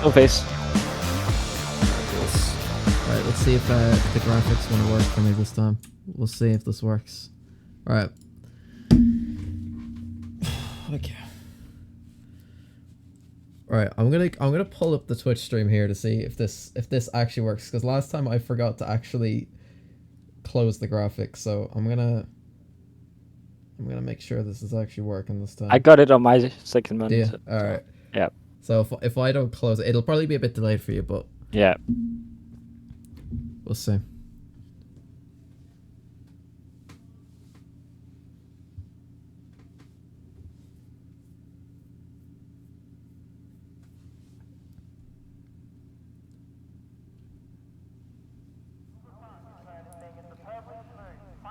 No face. Alright, let's see if the graphics want to work for me this time. We'll see if this works. Alright. Okay. Alright, I'm gonna pull up the Twitch stream here to see if this actually works, because last time I forgot to actually close the graphics, so I'm gonna make sure this is actually working this time. I got it on my second monitor. Yeah. Alright. Yeah. So if I don't close it, it'll probably be a bit delayed for you, but yeah. We'll see.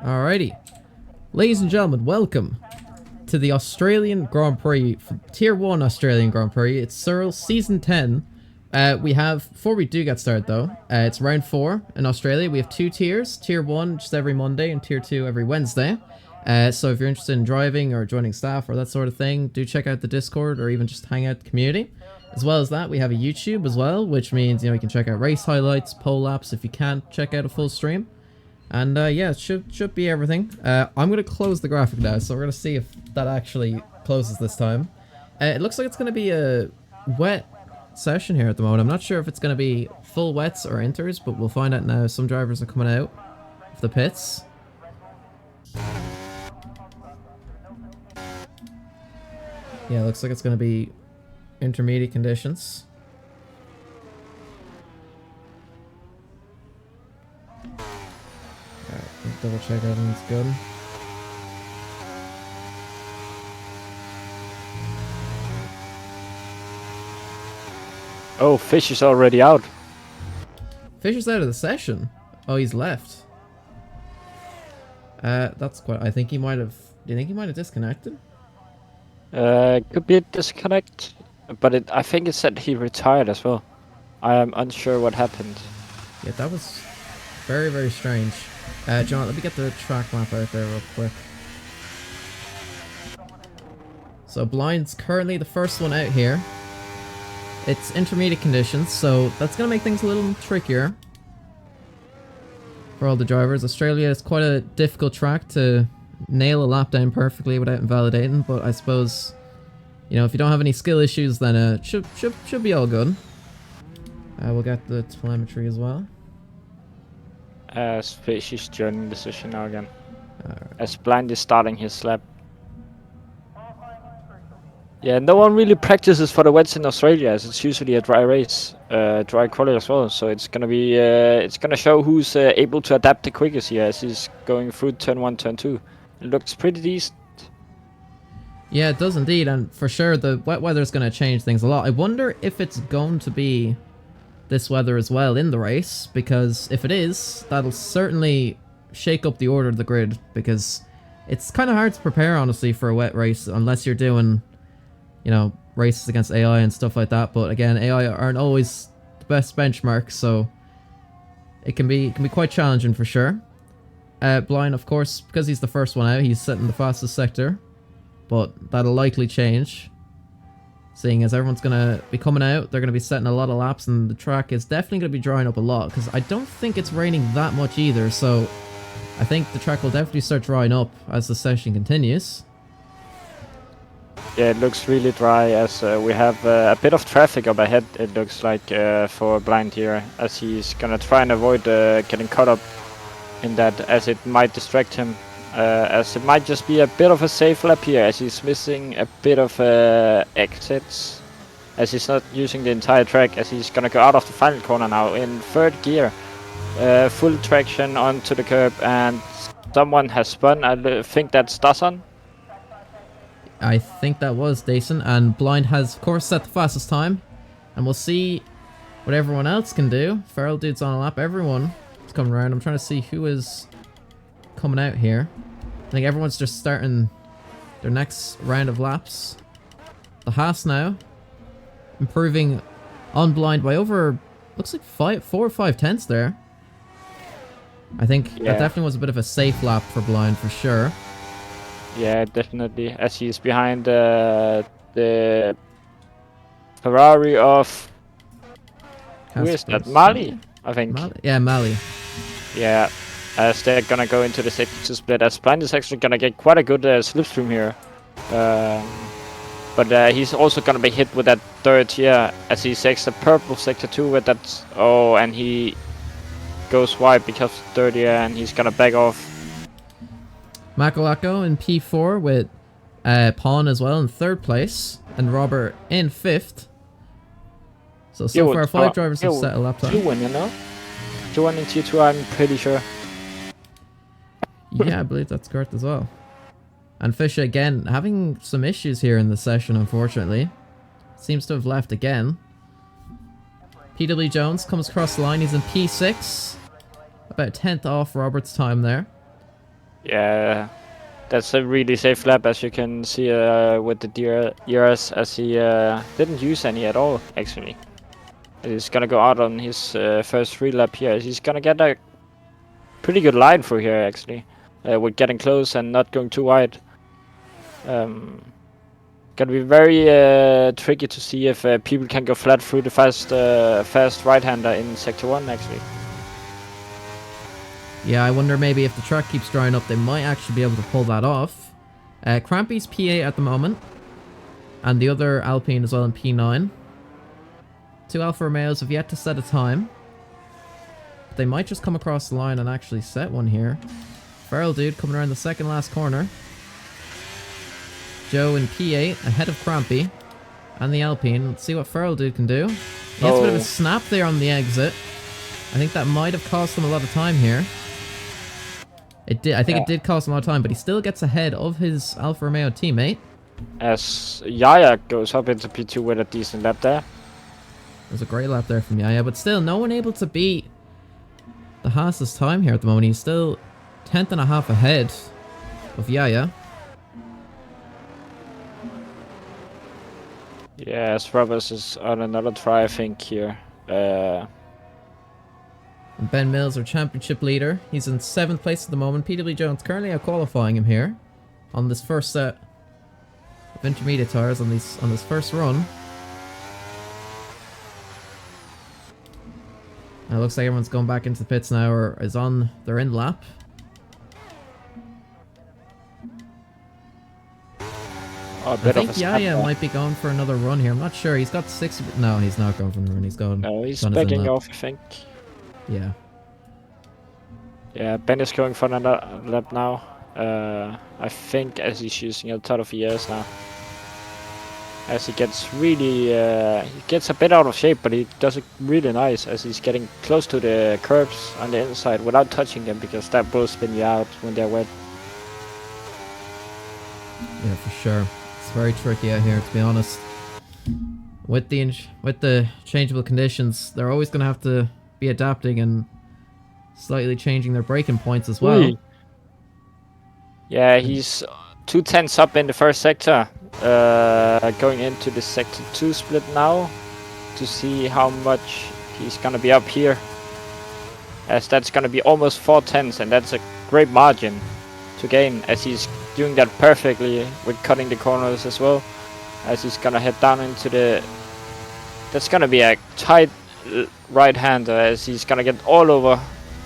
Alrighty. Ladies and gentlemen, welcome to the Australian Grand Prix, Tier 1 Australian Grand Prix. It's SERL Season 10. We have, before we do get started though, it's round 4 in Australia. We have 2 tiers. Tier 1 just every Monday and Tier 2 every Wednesday. So if you're interested in driving or joining staff or that sort of thing, do check out the Discord or even just hang out the community. As well as that, we have a YouTube as well, which means, you can check out race highlights, pole laps if you can't check out a full stream. And yeah, it should be everything. I'm going to close the graphic now, so we're going to see if that actually closes this time. It looks like it's going to be a wet session here at the moment. I'm not sure if it's going to be full wets or inters, but we'll find out now. Some drivers are coming out of the pits. Yeah, looks like it's going to be intermediate conditions. Alright, double check everything's good. Oh, Fish is already out. Fisher's out of the session. Oh, he's left. That's quite... I think he might have... Do you think he might have disconnected? Could be a disconnect, but I think it said he retired as well. I am unsure what happened. Yeah, that was very, very strange. John, let me get the track map out there real quick. So Blind's currently the first one out here. It's intermediate conditions, so that's going to make things a little trickier for all the drivers. Australia is quite a difficult track to nail a lap down perfectly without invalidating, but I suppose, if you don't have any skill issues, then it should be all good. We'll get the telemetry as well. As Fish is joining the session now again. Right. As Blind is starting his lap. Yeah, no one really practices for the wets in Australia, as it's usually a dry race, dry quality as well. So it's gonna be, it's gonna show who's able to adapt the quickest here as he's going through turn 1, turn 2. It looks pretty decent. Yeah, it does indeed, and for sure the wet weather is gonna change things a lot. I wonder if it's going to be this weather as well in the race, because if it is, that'll certainly shake up the order of the grid, because it's kind of hard to prepare, honestly, for a wet race unless you're doing, races against AI and stuff like that. But again, AI aren't always the best benchmark, so it can be quite challenging for sure. Blind, of course, because he's the first one out, he's setting the fastest sector, but that'll likely change, seeing as everyone's going to be coming out. They're going to be setting a lot of laps, and the track is definitely going to be drying up a lot, because I don't think it's raining that much either, so I think the track will definitely start drying up as the session continues. Yeah, it looks really dry, as we have a bit of traffic up ahead, it looks like, for Blind here, as he's gonna try and avoid getting caught up in that, as it might distract him, as it might just be a bit of a safe lap here, as he's missing a bit of exits, as he's not using the entire track, as he's gonna go out of the final corner now in 3rd gear, full traction onto the curb, and someone has spun. I think that's Dasson. I think that was Dason, and Blind has, of course, set the fastest time, and we'll see what everyone else can do. Feral dude's on a lap. Everyone is coming around. I'm trying to see who is coming out here. I think everyone's just starting their next round of laps. The Haas now improving on Blind by over, looks like 4 or 5 tenths there. I think that definitely was a bit of a safe lap for Blind for sure. Yeah, definitely, as he's behind the Ferrari of Who is that? Casper Mali, Sonia? I think. Mali? Yeah, Mali. Yeah, as they're gonna go into the sector 2 split, as Blind is actually gonna get quite a good slipstream here. But he's also gonna be hit with that third here, as he takes the purple sector 2 with that. Oh, and he goes wide because of third here, and he's gonna back off. Makalako in P4 with Pawn as well in 3rd place, and Robert in 5th. So far 5 drivers have set a lap time. 2-1, you know? 2-1 in Tier 2, I'm pretty sure. Yeah, I believe that's correct as well. And Fisher again having some issues here in the session, unfortunately. Seems to have left again. PW Jones comes across the line, he's in P6. About 10th off Robert's time there. Yeah, that's a really safe lap, as you can see with the DRS, as he didn't use any at all, actually. He's gonna go out on his first free lap here. He's gonna get a pretty good line through here, actually, with getting close and not going too wide. Gonna be very tricky to see if people can go flat through the fast right-hander in Sector 1, actually. Yeah, I wonder maybe if the track keeps drying up, they might actually be able to pull that off. Crampy's P8 at the moment, and the other Alpine as well in P9. 2 Alfa Romeos have yet to set a time. But they might just come across the line and actually set one here. Feral Dude coming around the second last corner. Joe in P8 ahead of Crampy and the Alpine. Let's see what Feral Dude can do. He has a bit of a snap there on the exit. I think that might have cost him a lot of time here. It did. I think it did cost him a lot of time, but he still gets ahead of his Alfa Romeo teammate. As Yaya goes up into P2 with a decent lap there. There's a great lap there from Yaya, but still no one able to beat the Haas's time here at the moment. He's still 10th and a half ahead of Yaya. Yeah, as Roberts is on another try, I think, here. And Ben Mills, our championship leader. He's in 7th place at the moment. PW Jones currently out qualifying him here on this first set of intermediate tires on this first run. It looks like everyone's going back into the pits now, or is on. They're in lap. Oh, I think Yaya might be going for another run here. I'm not sure. He's got 6. No, he's not going for the run. He's going. No, he's backing off, I think. Yeah. Yeah, Ben is going for another lap now. I think as he's using a ton of ES now. As he gets really, he gets a bit out of shape, but he does it really nice as he's getting close to the curbs on the inside without touching them, because that will spin you out when they're wet. Yeah, for sure. It's very tricky out here, to be honest. With the changeable conditions, they're always going to have to be adapting and slightly changing their braking points as well. Yeah, he's 2/10 up in the first sector. Going into the sector 2 split now to see how much he's gonna be up here, as that's gonna be almost 4/10, and that's a great margin to gain, as he's doing that perfectly with cutting the corners as well, as he's gonna head down into the. That's gonna be a tight right-hander, as he's gonna get all over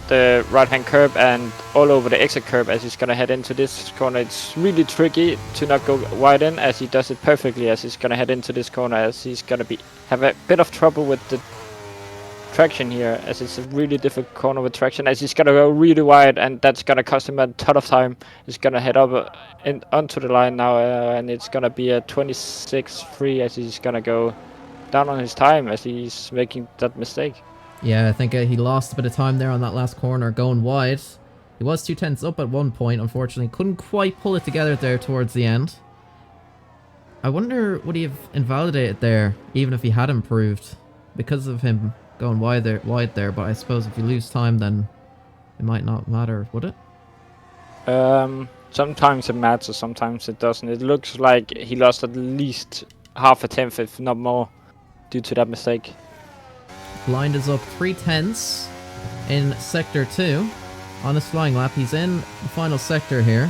the right-hand curb and all over the exit curb as he's gonna head into this corner. It's really tricky to not go wide in, as he does it perfectly as he's gonna head into this corner, as he's gonna have a bit of trouble with the traction here, as it's a really difficult corner with traction, as he's gonna go really wide, and that's gonna cost him a ton of time. He's gonna head up onto the line now, and it's gonna be a 26.3 as he's gonna go down on his time as he's making that mistake. Yeah, I think he lost a bit of time there on that last corner going wide. He was 2/10 up at one point, unfortunately. Couldn't quite pull it together there towards the end. I wonder, would he have invalidated there, even if he had improved? Because of him going wide there, but I suppose if you lose time, then it might not matter, would it? Sometimes it matters, sometimes it doesn't. It looks like he lost at least half a tenth, if not more, due to that mistake. Blind is up 3/10 in Sector 2 on his flying lap. He's in the final sector here.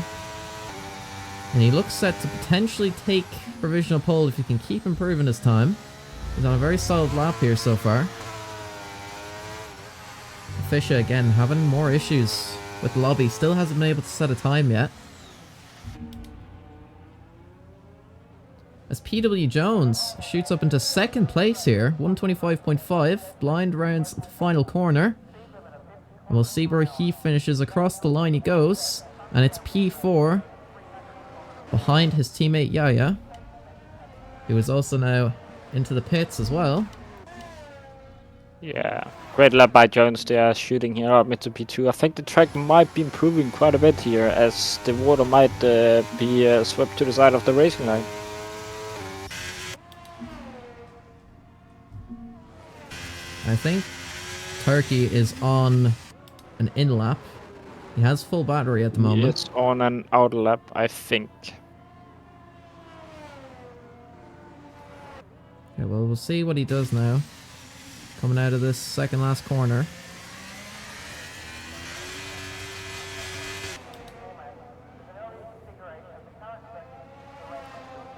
And he looks set to potentially take provisional pole if he can keep improving his time. He's on a very solid lap here so far. Fisher again having more issues with lobby. Still hasn't been able to set a time yet. As PW Jones shoots up into second place here, 125.5, blind rounds the final corner. And we'll see where he finishes. Across the line he goes, and it's P4 behind his teammate Yaya, who is also now into the pits as well. Yeah, great lap by Jones there, shooting here up into P2. I think the track might be improving quite a bit here, as the water might be swept to the side of the racing line. I think Turkey is on an in lap. He has full battery at the moment. It's on an out lap, I think. Yeah, well, we'll see what he does now. Coming out of this second last corner.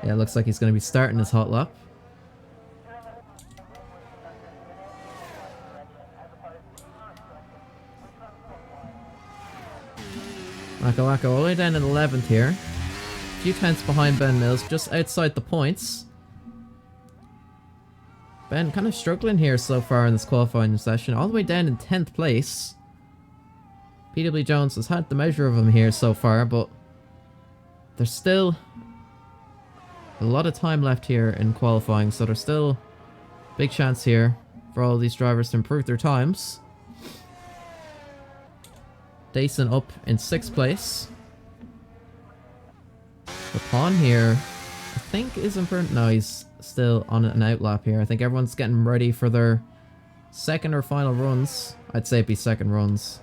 Yeah, it looks like he's going to be starting his hot lap. Waka all the way down in 11th here. A few tenths behind Ben Mills, just outside the points. Ben kind of struggling here so far in this qualifying session, all the way down in 10th place. PW Jones has had the measure of him here so far, but there's still a lot of time left here in qualifying, so there's still big chance here for all these drivers to improve their times. Dason up in 6th place. The Pawn here, I think, is improved. No, he's still on an out lap here. I think everyone's getting ready for their second or final runs. I'd say it'd be second runs.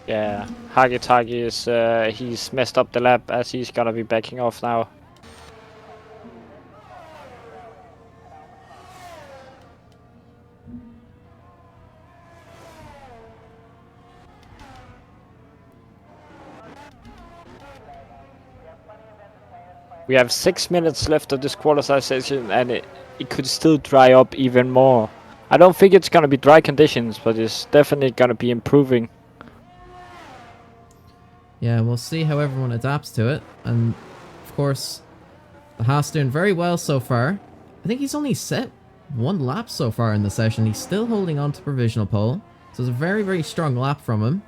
Yeah, Hagi is he's messed up the lap, as he's gonna be backing off now. We have 6 minutes left of this qualifying session, and it could still dry up even more. I don't think it's gonna be dry conditions, but it's definitely gonna be improving. Yeah, we'll see how everyone adapts to it. And of course, the Haas doing very well so far. I think he's only set one lap so far in the session. He's still holding on to provisional pole. So it's a very, very strong lap from him.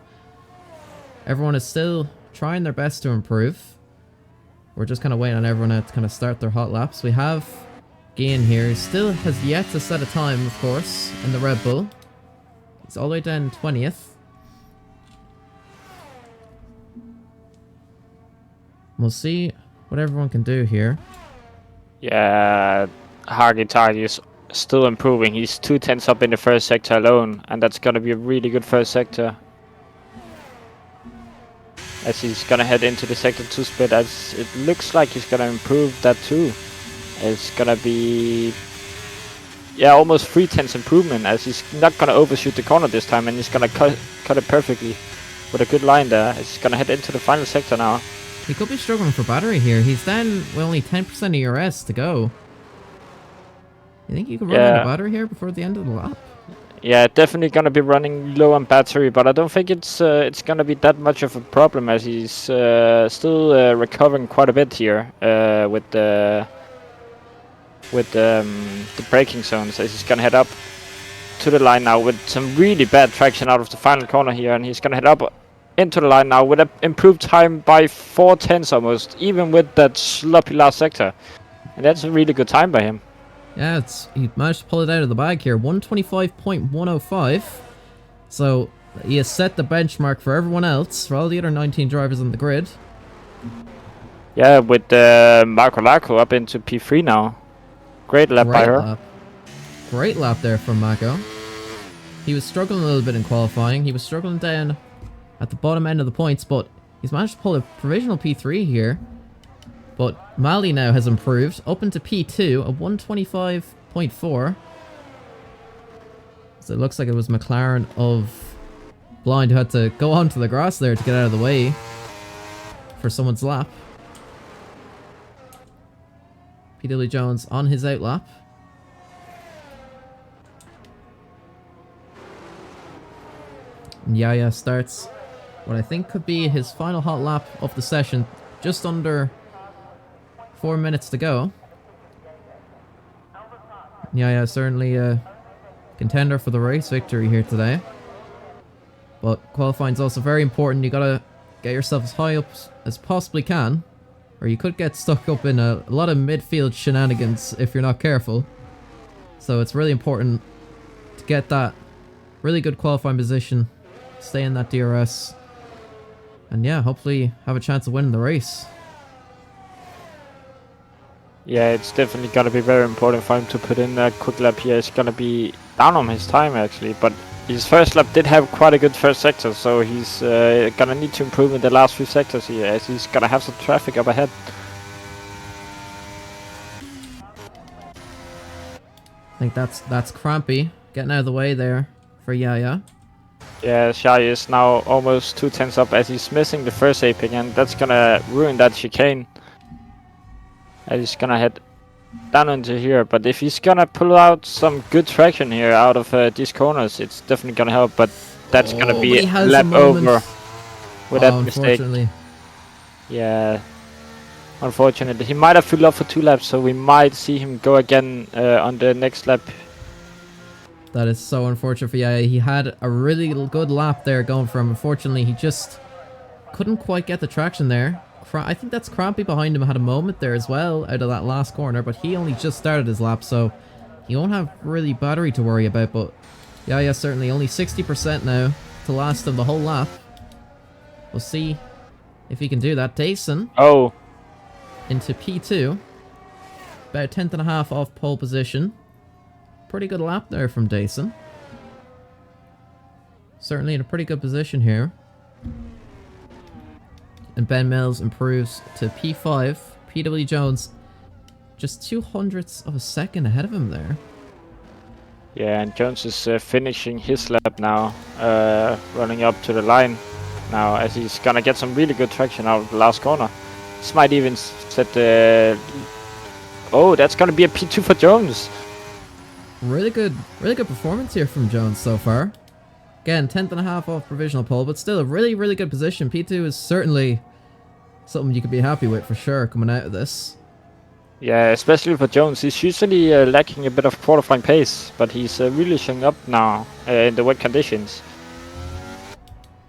Everyone is still trying their best to improve. We're just kind of waiting on everyone to kind of start their hot laps. We have Gian here. He still has yet to set a time, of course, in the Red Bull. He's all the way down 20th. We'll see what everyone can do here. Yeah, Hagi is still improving. He's 2 tenths up in the first sector alone, and that's gonna be a really good first sector. As he's gonna head into the sector 2 split, as it looks like he's gonna improve that too. It's gonna be, yeah, almost 3 tenths improvement, as he's not gonna overshoot the corner this time, and he's gonna cut it perfectly with a good line there. He's gonna head into the final sector now. He could be struggling for battery here. He's down with only 10% of ERS to go. You think you could run out of battery here before the end of the lap? Yeah, definitely gonna be running low on battery, but I don't think it's gonna be that much of a problem, as he's still recovering quite a bit here with the braking zones. As he's gonna head up to the line now with some really bad traction out of the final corner here, and he's gonna head up into the line now with an improved time by 4 tenths almost, even with that sloppy last sector, and that's a really good time by him. Yeah, he managed to pull it out of the bag here. 125.105. So he has set the benchmark for everyone else, for all the other 19 drivers on the grid. Yeah, with Marco Laco up into P3 now. Great lap by her. Great lap there from Mako. He was struggling a little bit in qualifying. He was struggling down at the bottom end of the points, but he's managed to pull a provisional P3 here. But Mali now has improved, up into P2 at 125.4. So it looks like it was McLaren of Blind who had to go onto the grass there to get out of the way for someone's lap. PW Jones on his out lap. And Yaya starts what I think could be his final hot lap of the session. Just under 4 minutes to go. Yaya certainly a contender for the race victory here today. But qualifying is also very important. You gotta get yourself as high up as possibly can, or you could get stuck up in a lot of midfield shenanigans if you're not careful. So it's really important to get that really good qualifying position, stay in that DRS, and yeah, hopefully have a chance of winning the race. Yeah, it's definitely gonna be very important for him to put in a quick lap here. It's gonna be down on his time actually, but his first lap did have quite a good first sector, so he's gonna need to improve in the last few sectors here, as he's gonna have some traffic up ahead. I think that's Crampy getting out of the way there for Yaya. Yeah, Shai is now almost 2 tenths up as he's missing the first apex, and that's gonna ruin that chicane. And he's gonna head down into here, but if he's gonna pull out some good traction here out of these corners, it's definitely gonna help, but that's gonna be a lap over with that mistake. Yeah, unfortunately. He might have filled up for 2 laps, so we might see him go again on the next lap. That is so unfortunate for Yaya. He had a really good lap there going for him. Unfortunately, he just couldn't quite get the traction there. I think that's Crampy behind him had a moment there as well out of that last corner, but he only just started his lap, so he won't have really battery to worry about. But yeah, certainly only 60% now to last him the whole lap. We'll see if he can do that. Dayson into P2, about 10th and a half off pole position. Pretty good lap there from Dayson. Certainly in a pretty good position here. And Ben Mills improves to P5. PW Jones just 0.02 of a second ahead of him there. Yeah, and Jones is finishing his lap now, running up to the line now, as he's gonna get some really good traction out of the last corner. This might even set the... Oh, that's gonna be a P2 for Jones. Really good performance here from Jones so far. Again, 10th and a half off provisional pole, but still a really, really good position. P2 is certainly something you could be happy with for sure coming out of this. Yeah, especially for Jones. He's usually lacking a bit of qualifying pace, but he's really showing up now in the wet conditions.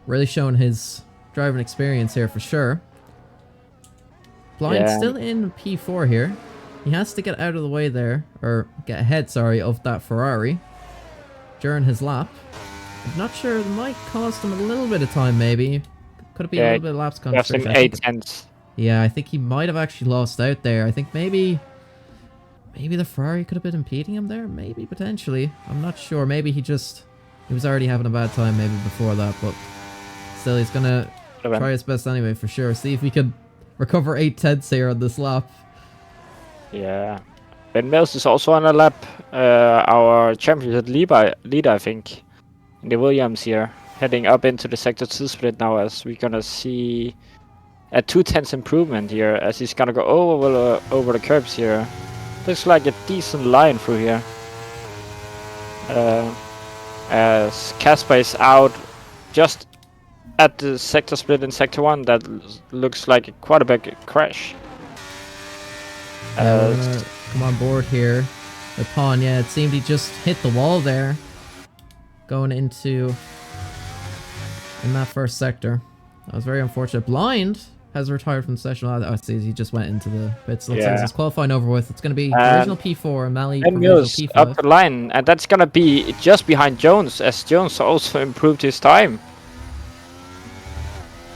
Really showing his driving experience here for sure. Blind still in P4 here. He has to get out of the way there, or get ahead, sorry, of that Ferrari during his lap. I'm not sure, it might cost him a little bit of time maybe. Could it be a little bit of lapse concentration? 8 tenths. Yeah, I think he might have actually lost out there. I think maybe the Ferrari could have been impeding him there, maybe, potentially. I'm not sure, maybe he was already having a bad time maybe before that, but still he's gonna try his best anyway for sure. See if we can recover 8 tenths here on this lap. Yeah. Ben Mills is also on a lap, our championship leader, I think, in the Williams here, heading up into the sector 2 split now, as we're gonna see a 2 tenths improvement here, as he's gonna go over the curbs here. Looks like a decent line through here. As Casper is out just at the sector split in sector 1, that looks like quite a big crash. Come on board here. The pawn, yeah, it seemed he just hit the wall there. Going into in that first sector. That was very unfortunate. Blind has retired from the session. Oh, I see, he just went into the pits. Looks like he's qualifying over with. It's going to be original P4 and Mali provisional P5. Up the line, and that's going to be just behind Jones, as Jones also improved his time.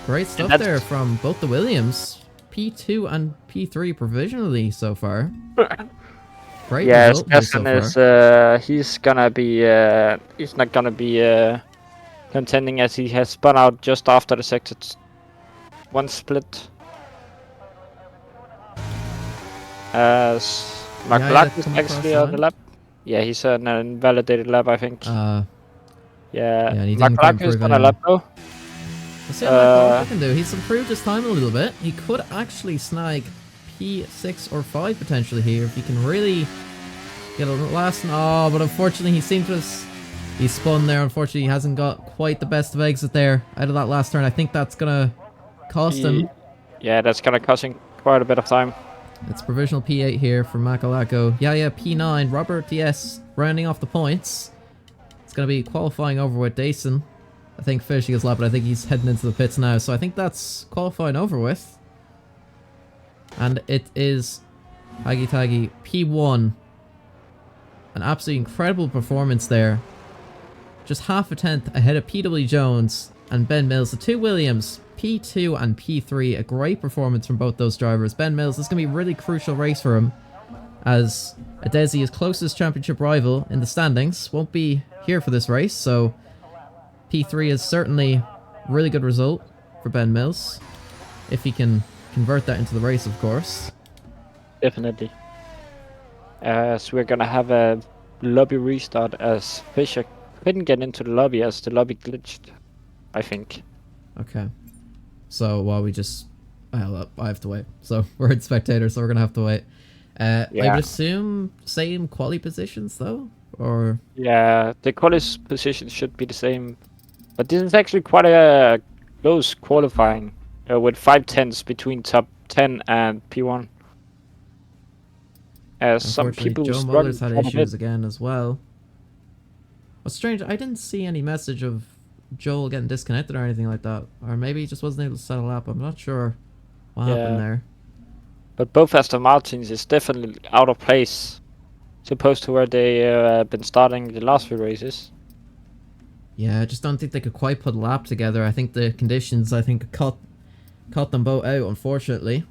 Great stuff there from both the Williams. P2 and P3 provisionally so far. Great result so far. He's gonna be he's not gonna be contending, as he has spun out just after the sector 1 split. As McLaughlin is actually on the lap. Yeah, he's an invalidated lap, I think. McLaughlin is on a lap though. Let's see what McLaughlin can do. He's improved his time a little bit. He could actually snag P6 or 5 potentially here if he can really get a last. Oh, but unfortunately he seemed to have He spun there. Unfortunately, he hasn't got quite the best of exit there out of that last turn. I think that's gonna cost him. Yeah, that's gonna cost him quite a bit of time. It's provisional P8 here for Makalako. Yeah, P9. Robert DS rounding off the points. It's going to be qualifying over with Dason. I think finishing his lap, but I think he's heading into the pits now. So I think that's qualifying over with. And it is Haggy Taggy P1. An absolutely incredible performance there. Just half a tenth ahead of PW Jones and Ben Mills. The two Williams, P2 and P3. A great performance from both those drivers. Ben Mills, this is going to be a really crucial race for him, as Adesi, his closest championship rival in the standings, won't be here for this race. So P3 is certainly a really good result for Ben Mills, if he can convert that into the race, of course. Definitely. So we're gonna have a lobby restart as Fisher couldn't get into the lobby as the lobby glitched, I think. Okay. So, well, we just... Well, I have to wait. So, we're in spectators, so we're going to have to wait. I would assume same quali positions, though? Or... Yeah, the qualifying position should be the same. But this is actually quite a close qualifying, with 5 tenths between top 10 and P1. As some Unfortunately, people Joe struggle Muller's had quite a bit. issues again as well. What's strange, I didn't see any message of Joel getting disconnected or anything like that. Or maybe he just wasn't able to settle up. I'm not sure what happened there. But both Aston Martins is definitely out of place, supposed to where they been starting the last few races. Yeah, I just don't think they could quite put a lap together. I think the conditions, caught them both out, unfortunately.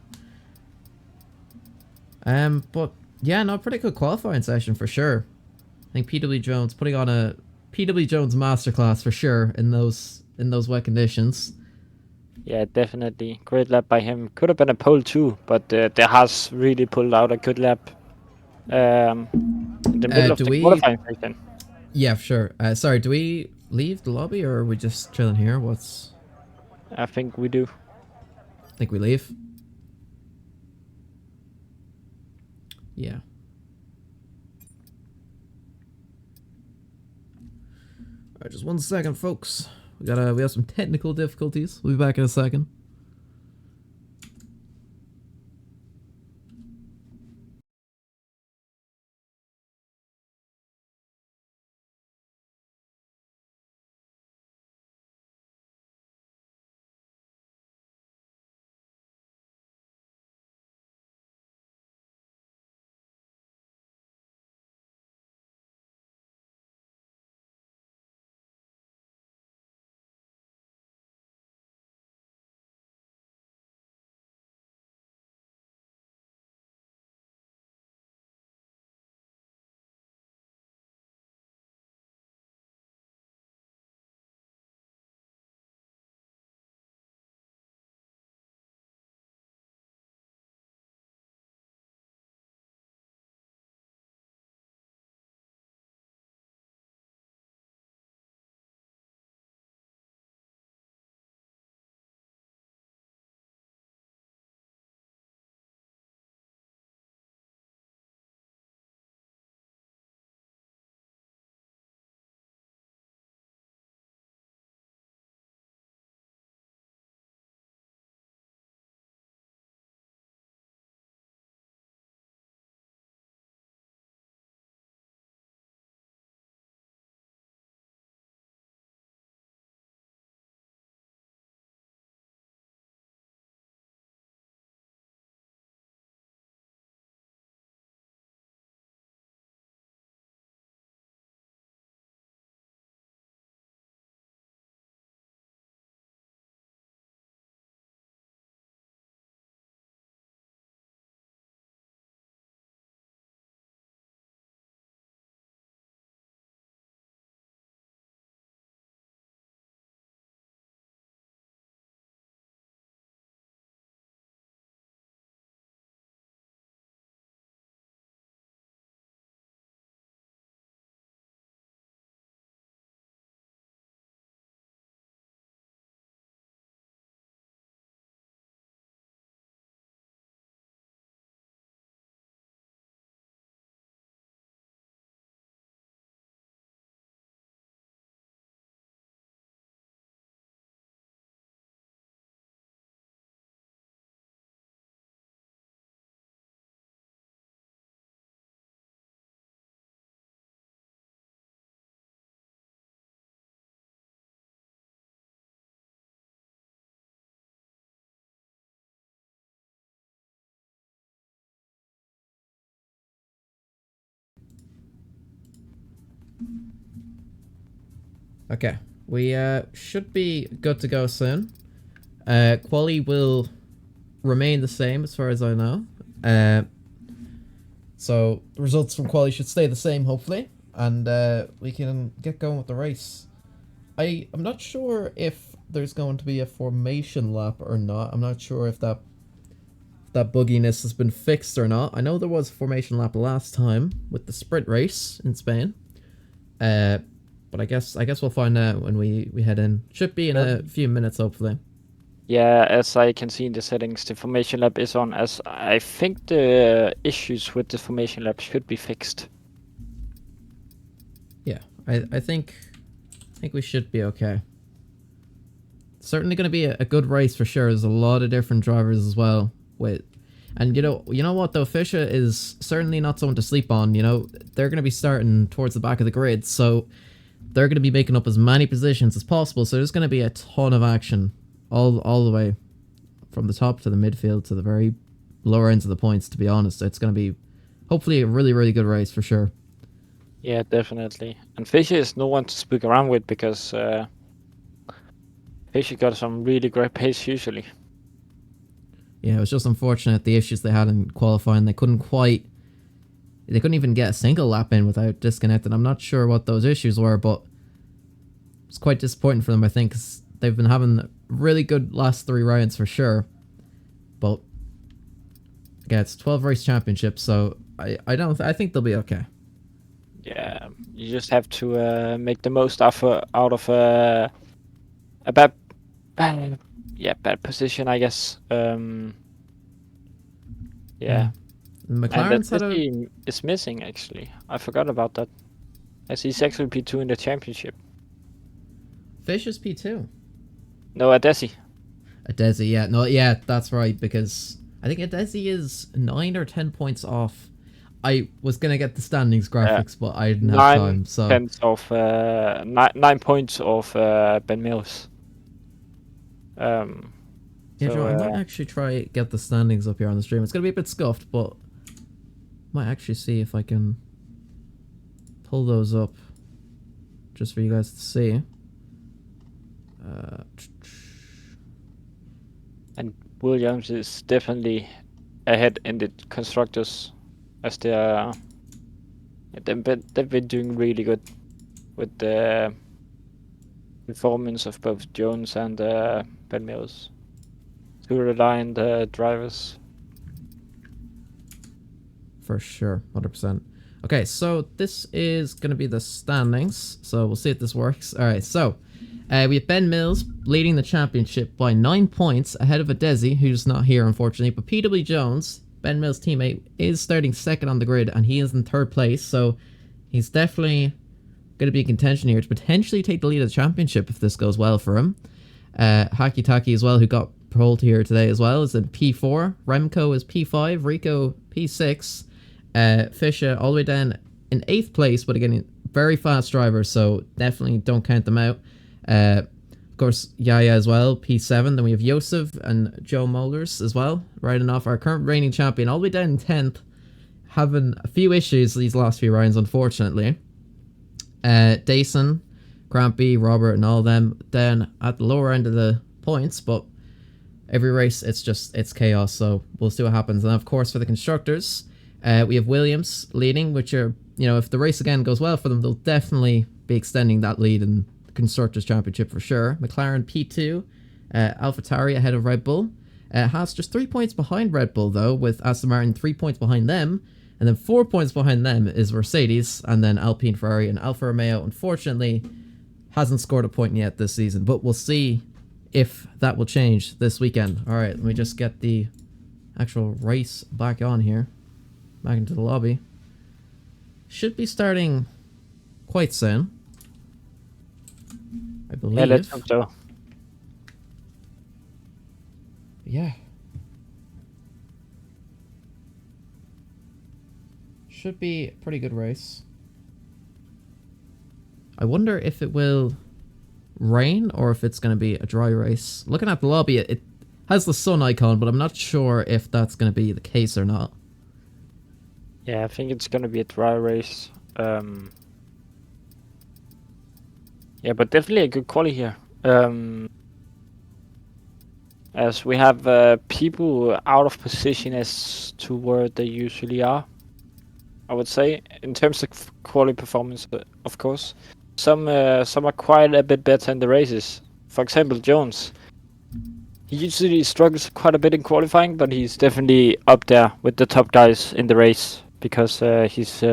But yeah, no, pretty good qualifying session for sure. I think PW Jones putting on a PW Jones masterclass for sure in those wet conditions. Yeah, definitely. Great lap by him. Could have been a pole too, but the Haas really pulled out a good lap in the middle of Do the we... qualifying section. Yeah, sure. Sorry, do we leave the lobby or are we just chilling here? What's... I think we do. I think we leave. Yeah. Alright, just 1 second, folks. We have some technical difficulties. We'll be back in a second. Okay, we should be good to go soon. Quali will remain the same as far as I know. So the results from quali should stay the same, hopefully, and we can get going with the race. I'm not sure if there's going to be a formation lap or not. I'm not sure if that bugginess has been fixed or not. I know there was a formation lap last time with the sprint race in Spain. But I guess we'll find out when we head in. Should be in a few minutes, hopefully. Yeah, as I can see in the settings, the formation lab is on. As I think the issues with the formation lab should be fixed. Yeah, I think we should be okay. Certainly going to be a good race for sure. There's a lot of different drivers as well. And you know what though, Fischer is certainly not someone to sleep on. You know, they're going to be starting towards the back of the grid, so they're going to be making up as many positions as possible. So there's going to be a ton of action all the way from the top to the midfield to the very lower ends of the points. To be honest, it's going to be hopefully a really, really good race for sure. Yeah, definitely. And Fischer is no one to speak around with because Fischer got some really great pace usually. Yeah, it was just unfortunate the issues they had in qualifying. They couldn't even get a single lap in without disconnecting. I'm not sure what those issues were, but it's quite disappointing for them, I think, because they've been having really good last 3 rounds for sure. But yeah, it's 12 race championship, so I think they'll be okay. Yeah, you just have to make the most out of a bad position, I guess. Yeah. McLaren's had is missing actually. I forgot about that. As he's actually P2 in the championship. Fish is P2. No, Adesi. Adesi, yeah. No, yeah, that's right, because I think Adesi is 9 or 10 points off. I was going to get the standings graphics, but I didn't have time, so... 9 points of Ben Mills. Yeah, so, I might actually try get the standings up here on the stream. It's going to be a bit scuffed, but might actually see if I can pull those up just for you guys to see. And Williams is definitely ahead in the constructors, as they've been doing really good with the performance of both Jones and Ben Mills. 2 reliant drivers. For sure, 100%. Okay, so this is going to be the standings, so we'll see if this works. Alright, so we have Ben Mills leading the championship by 9 points ahead of Adesi, who's not here unfortunately, but PW Jones, Ben Mills' teammate, is starting second on the grid and he is in 3rd place, so he's definitely going to be in contention here to potentially take the lead of the championship if this goes well for him. Haki Taki as well, who got pulled here today as well, is in P4. Remco is P5. Rico P6. Fischer all the way down in 8th place, but again, very fast driver, so definitely don't count them out. Of course, Yaya as well, P7. Then we have Josef and Joe Molders as well, riding off our current reigning champion, all the way down in 10th, having a few issues these last few rounds, unfortunately. Dason, Crampy, Robert, and all of them down at the lower end of the points, but every race, it's chaos, so we'll see what happens. And of course, for the constructors, we have Williams leading, which are, if the race again goes well for them, they'll definitely be extending that lead in the Constructors' Championship for sure. McLaren P2, AlphaTauri ahead of Red Bull. Haas just 3 points behind Red Bull, though, with Aston Martin 3 points behind them. And then 4 points behind them is Mercedes, and then Alpine, Ferrari, and Alfa Romeo, unfortunately, hasn't scored a point yet this season. But we'll see if that will change this weekend. Alright, let me just get the actual race back on here. Back into the lobby. Should be starting quite soon, I believe. Yeah, let's hope so. Yeah. Should be a pretty good race. I wonder if it will rain or if it's going to be a dry race. Looking at the lobby, it has the sun icon, but I'm not sure if that's going to be the case or not. Yeah, I think it's going to be a dry race. Yeah, Yeah, but definitely a good quality here. As we have people out of position as to where they usually are, I would say, in terms of quality performance, of course. Some are quite a bit better in the races. For example, Jones. He usually struggles quite a bit in qualifying, but he's definitely up there with the top guys in the race because his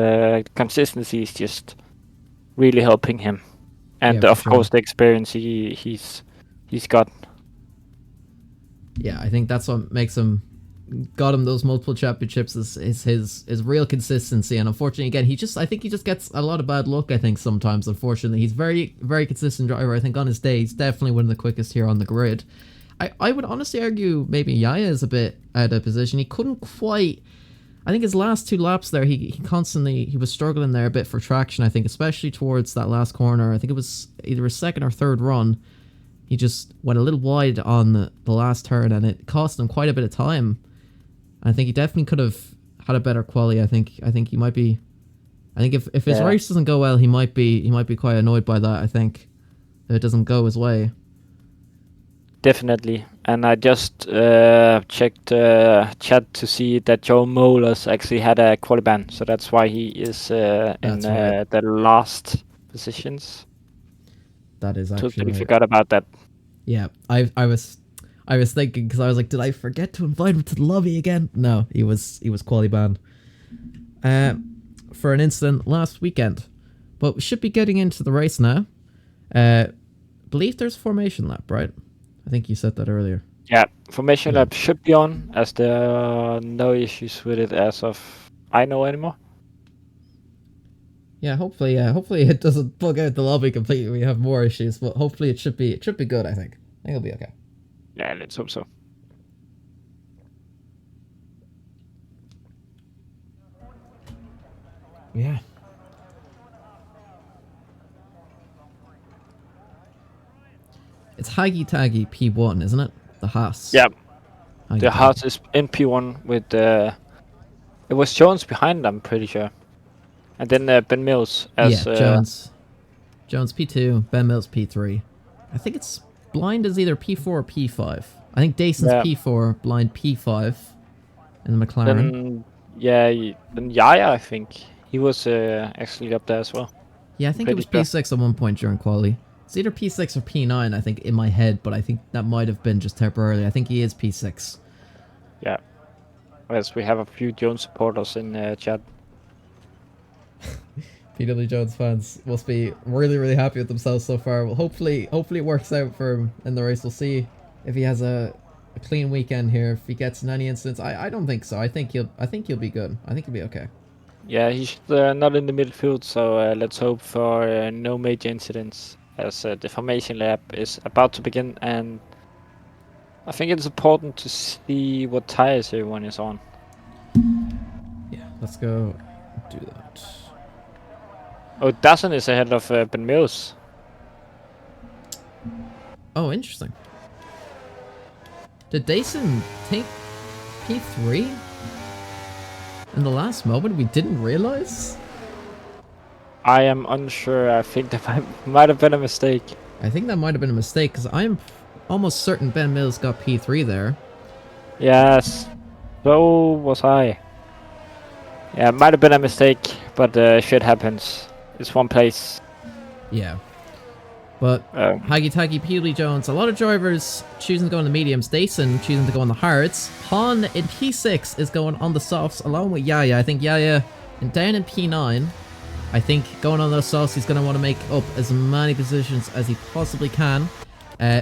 consistency is just really helping him, Yeah, and for of sure. course the experience he's got. Yeah, I think that's what makes him got him those multiple championships is his real consistency. And unfortunately, again, I think he just gets a lot of bad luck. I think sometimes, unfortunately, he's very consistent driver. I think on his day, he's definitely one of the quickest here on the grid. I would honestly argue maybe Yaya is a bit out of position. He couldn't quite. I think his last 2 laps there, he was struggling there a bit for traction. I think especially towards that last corner. I think it was either a second or third run. He just went a little wide on the last turn, and it cost him quite a bit of time. I think he definitely could have had a better quality. I think he might be. I think if his race doesn't go well, he might be quite annoyed by that. I think if it doesn't go his way. Definitely, and I just checked chat to see that Joe Mollers actually had a quality ban, so that's why he is in right. the last positions. That is actually Totally right. forgot about that. Yeah, I was thinking because I was like, did I forget to invite him to the lobby again? No, he was quality banned. For an incident last weekend, but we should be getting into the race now. Believe there's a formation lap, right? I think you said that earlier. Yeah, formation lap should be on, as there are no issues with it as of I know anymore. Yeah, hopefully it doesn't bug out the lobby completely. We have more issues, but hopefully it should be good. I think it'll be okay. Yeah, let's hope so. Yeah. It's Haggy Taggy P1, isn't it? The Haas. Yeah, Haggy the Taggy. Haas is in P1 with it was Jones behind, I'm pretty sure, and then Ben Mills as Jones P2, Ben Mills P3. I think it's Blind is either P4 or P5. I think Dason's P4, Blind P5 in the McLaren. Then Yaya, I think he was actually up there as well. Yeah, I think it was P6 at one point during quali. It's either P6 or P9, I think, in my head, but I think that might have been just temporarily. I think he is P6. Yeah. Yes, we have a few Jones supporters in chat. PW Jones fans must be really happy with themselves so far. Well, hopefully it works out for him in the race. We'll see if he has a clean weekend here. If he gets in any incidents, I don't think so. I think he'll be good. I think he'll be okay. Yeah, he's not in the midfield, so let's hope for no major incidents as the formation lap is about to begin, and I think it's important to see what tires everyone is on. Yeah, let's go do that. Oh, Dawson is ahead of Ben Mills. Oh, interesting. Did Dason take P3 in the last moment? We didn't realize? I am unsure. I think that might have been a mistake. I think that might have been a mistake, because I'm almost certain Ben Mills got P3 there. Yes, so was I. Yeah, it might have been a mistake, but shit happens. It's one place. Yeah. But Haggy Taggy, PW Jones, a lot of drivers choosing to go on the mediums. Dason choosing to go on the hards. Han in P6 is going on the softs along with Yaya. I think Yaya down in P9. I think going on those softs, he's going to want to make up as many positions as he possibly can.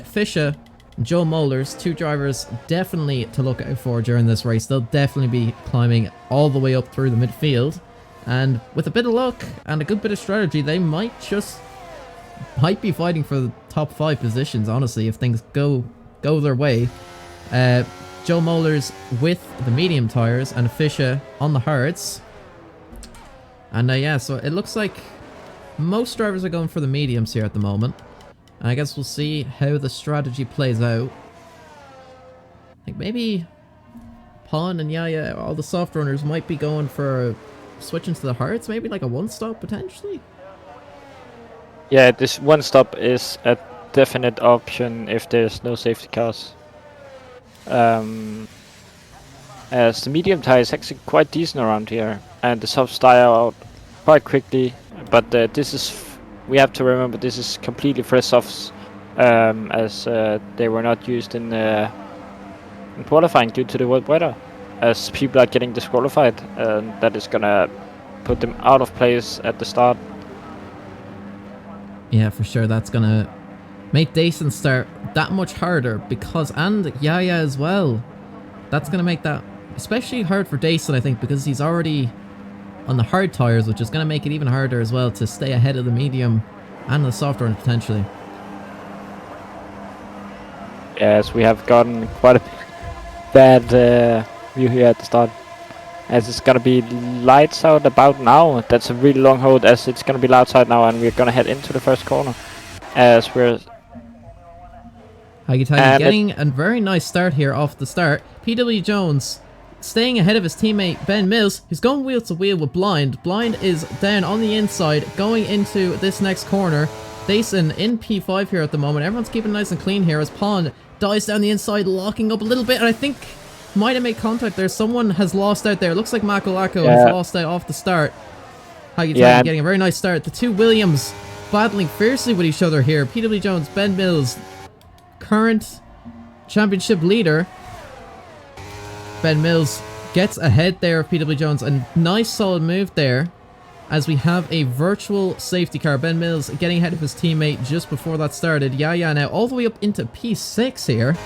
Fisher and Joe Mollers, 2 drivers definitely to look out for during this race. They'll definitely be climbing all the way up through the midfield. And with a bit of luck and a good bit of strategy, they might be fighting for the top 5 positions, honestly, if things go their way. Joe Mollers with the medium tires and Fisher on the hards. And yeah, so it looks like most drivers are going for the mediums here at the moment. And I guess we'll see how the strategy plays out. I think maybe Pon and Yaya, all the soft runners, might be going for switching to the hards, maybe like a one-stop potentially. Yeah, this one stop is a definite option if there's no safety cars. As the medium tire is actually quite decent around here, and the softs tire out quite quickly. But this is, we have to remember, this is completely fresh softs, as they were not used in qualifying due to the wet weather. As people are getting disqualified, and that is gonna put them out of place at the start. Yeah, for sure. That's gonna make Dayson start that much harder because, and Yaya as well. That's gonna make that especially hard for Dayson, I think, because he's already on the hard tires, which is gonna make it even harder as well to stay ahead of the medium and the soft ones potentially. Yes, we have gotten quite a bad view here at the start. As it's gonna be lights out about now. That's a really long hold, as it's gonna be lights out now, and we're gonna head into the first corner. As we're Hagitagi getting a very nice start here off the start. PW Jones staying ahead of his teammate Ben Mills, who's going wheel to wheel with Blind. Blind is down on the inside, going into this next corner. Dayson in P5 here at the moment. Everyone's keeping nice and clean here as Pond dives down the inside, locking up a little bit, and I think might have made contact there. Someone has lost out there. Looks like Makolako has lost out off the start. Hagitagi getting a very nice start. The two Williams battling fiercely with each other here. PW Jones, Ben Mills, current championship leader. Ben Mills gets ahead there of PW Jones. A nice solid move there as we have a virtual safety car. Ben Mills getting ahead of his teammate just before that started. Yaya now all the way up into P6 here.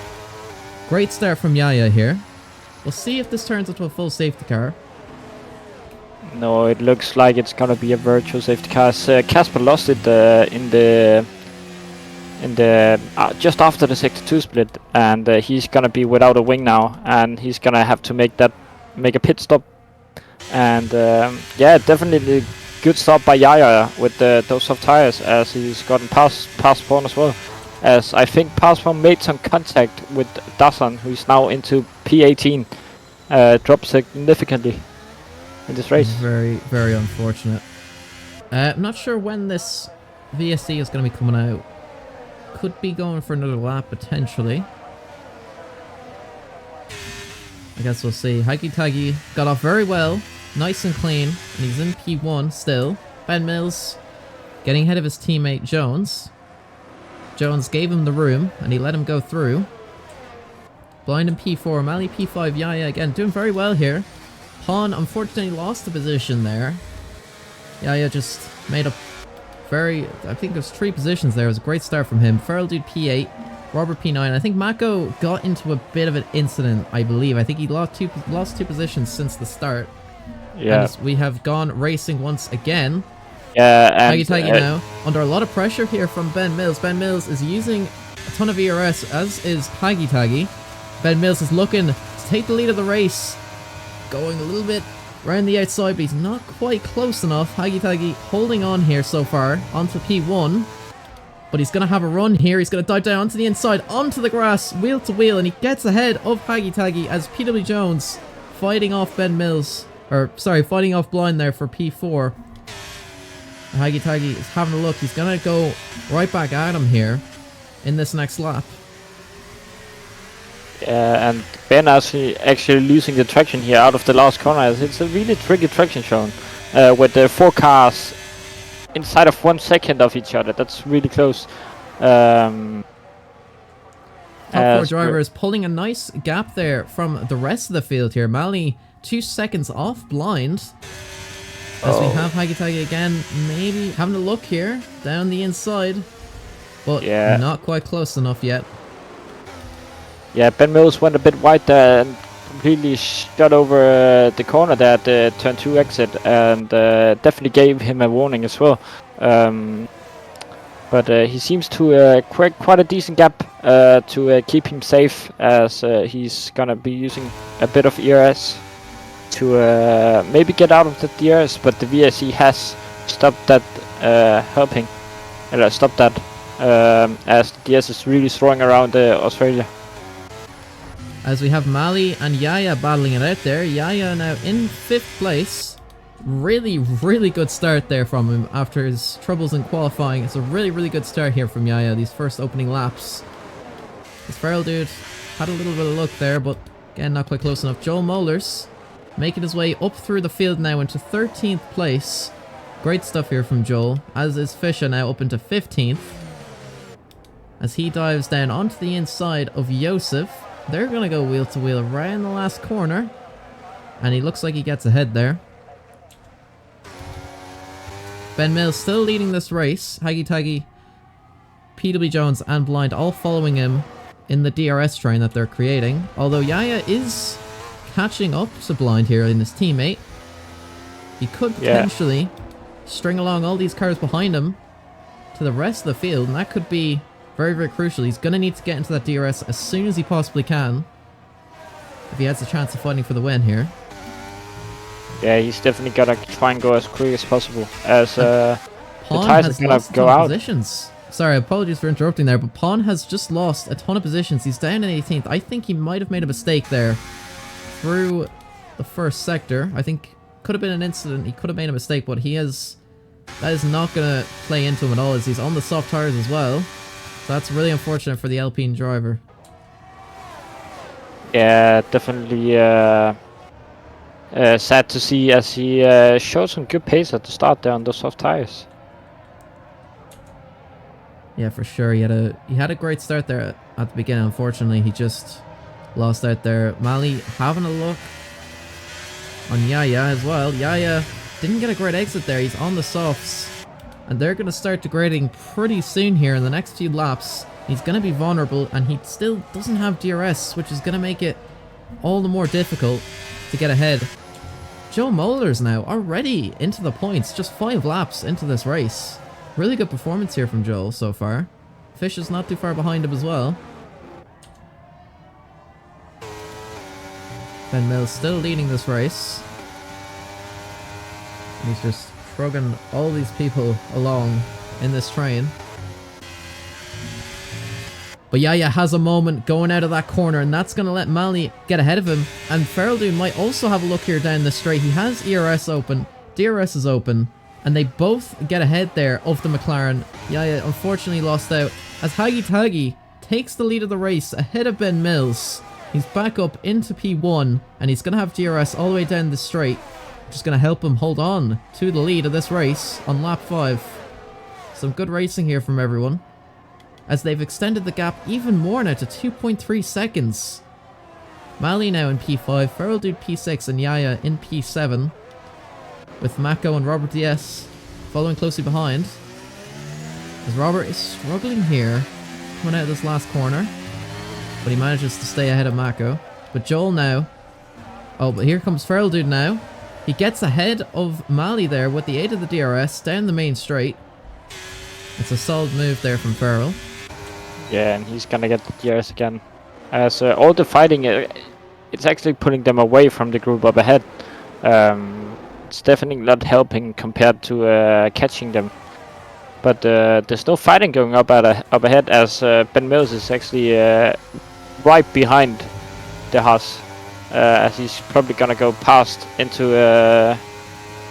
Great start from Yaya here. We'll see if this turns into a full safety car. No, it looks like it's gonna be a virtual safety car. Casper lost it in the just after the sector 2 split, and he's gonna be without a wing now, and he's gonna have to make a pit stop. And yeah, definitely good stop by Yaya with those soft tires, as he's gotten past Spawn as well. As I think Spawn made some contact with Dasan, who's now into P18, dropped significantly in this race. Very, very unfortunate. I'm not sure when this VSC is going to be coming out. Could be going for another lap potentially. I guess we'll see. Hagitagi got off very well, nice and clean, and he's in P1 still. Ben Mills getting ahead of his teammate Jones. Jones gave him the room, and he let him go through. Blind in P4, Mali P5, Yaya again doing very well here. Pawn unfortunately lost the position there. Yaya just made up I think there's 3 positions there. It was a great start from him. Feral Dude P8, Robert P9. I think Mako got into a bit of an incident, I believe. I think he lost two positions since the start. Yeah. And we have gone racing once again. Yeah, and Hagitagi now under a lot of pressure here from Ben Mills. Ben Mills is using a ton of ERS, as is Hagitagi. Ben Mills is looking to take the lead of the race. Going a little bit around the outside, but he's not quite close enough. Hagitagi holding on here so far onto P1. But he's going to have a run here. He's going to dive down onto the inside, onto the grass, wheel to wheel, and he gets ahead of Hagitagi as PW Jones fighting off Ben Mills. Or, sorry, fighting off Blind there for P4. Hagitagi is having a look. He's going to go right back at him here in this next lap. And Ben actually losing the traction here out of the last corner. It's a really tricky traction zone with the 4 cars inside of 1 second of each other. That's really close. Top 4 driver is pulling a nice gap there from the rest of the field here. Mali 2 seconds off Blind. As we have Hagitagi again, maybe having a look here down the inside, but not quite close enough yet. Yeah, Ben Mills went a bit wide there and completely shot over the corner there at the turn 2 exit, and definitely gave him a warning as well. But he seems to quite a decent gap to keep him safe, as he's gonna be using a bit of ERS to maybe get out of the DRS, but the VSC has stopped that stopped that as the DS is really throwing around Australia. As we have Mali and Yaya battling it out there. Yaya now in 5th place. Really, really good start there from him after his troubles in qualifying. It's a really, really good start here from Yaya, these first opening laps. This Feral dude had a little bit of luck there, but again, not quite close enough. Joel Mollers making his way up through the field now into 13th place. Great stuff here from Joel, as is Fisher now up into 15th. As he dives down onto the inside of Josef. They're going to go wheel to wheel around the last corner. And he looks like he gets ahead there. Ben Mills still leading this race. Haggy Taggy, PW Jones and Blind all following him in the DRS train that they're creating. Although Yaya is catching up to Blind here in his teammate. He could potentially string along all these cars behind him to the rest of the field. And that could be very, very crucial. He's going to need to get into that DRS as soon as he possibly can. If he has a chance of fighting for the win here. Yeah, he's definitely gotta try and go as quick as possible, as the Pawn tires has are gonna lost go a ton of out. positions. Sorry, apologies for interrupting there, but Pawn has just lost a ton of positions. He's down in 18th. I think he might have made a mistake there through the first sector. I think could have been an incident. He could have made a mistake, but he has... That is not going to play into him at all, as he's on the soft tires as well. So that's really unfortunate for the Alpine driver. Yeah, definitely sad to see, as he showed some good pace at the start there on those soft tires. Yeah, for sure. He had a great start there at the beginning. Unfortunately, he just lost out there. Mali having a look on Yaya as well. Yaya didn't get a great exit there. He's on the softs. And they're going to start degrading pretty soon here in the next few laps. He's going to be vulnerable, and he still doesn't have DRS, which is going to make it all the more difficult to get ahead. Joe Mollers now already into the points, just 5 laps into this race. Really good performance here from Joel so far. Fish is not too far behind him as well. Ben Mills still leading this race. He's just shrugging all these people along in this train. But Yaya has a moment going out of that corner, and that's going to let Mali get ahead of him. And Feraldune might also have a look here down the straight. He has ERS open, DRS is open, and they both get ahead there of the McLaren. Yaya unfortunately lost out, as Haggy Taggy takes the lead of the race ahead of Ben Mills. He's back up into P1, and he's going to have DRS all the way down the straight, which is going to help him hold on to the lead of this race on lap 5. Some good racing here from everyone, as they've extended the gap even more now to 2.3 seconds. Mali now in P5, Feraldune P6, and Yaya in P7, with Mako and Robert DS following closely behind. As Robert is struggling here, coming out of this last corner, but he manages to stay ahead of Mako. But Joel now, oh, but here comes Feraldune now. He gets ahead of Mali there with the aid of the DRS down the main straight. It's a solid move there from Ferrell. Yeah, and he's gonna get the DRS again. As all the fighting, it's actually pulling them away from the group up ahead. It's definitely not helping compared to catching them. But there's no fighting going up ahead, as Ben Mills is actually right behind the Haas. As he's probably gonna go past into the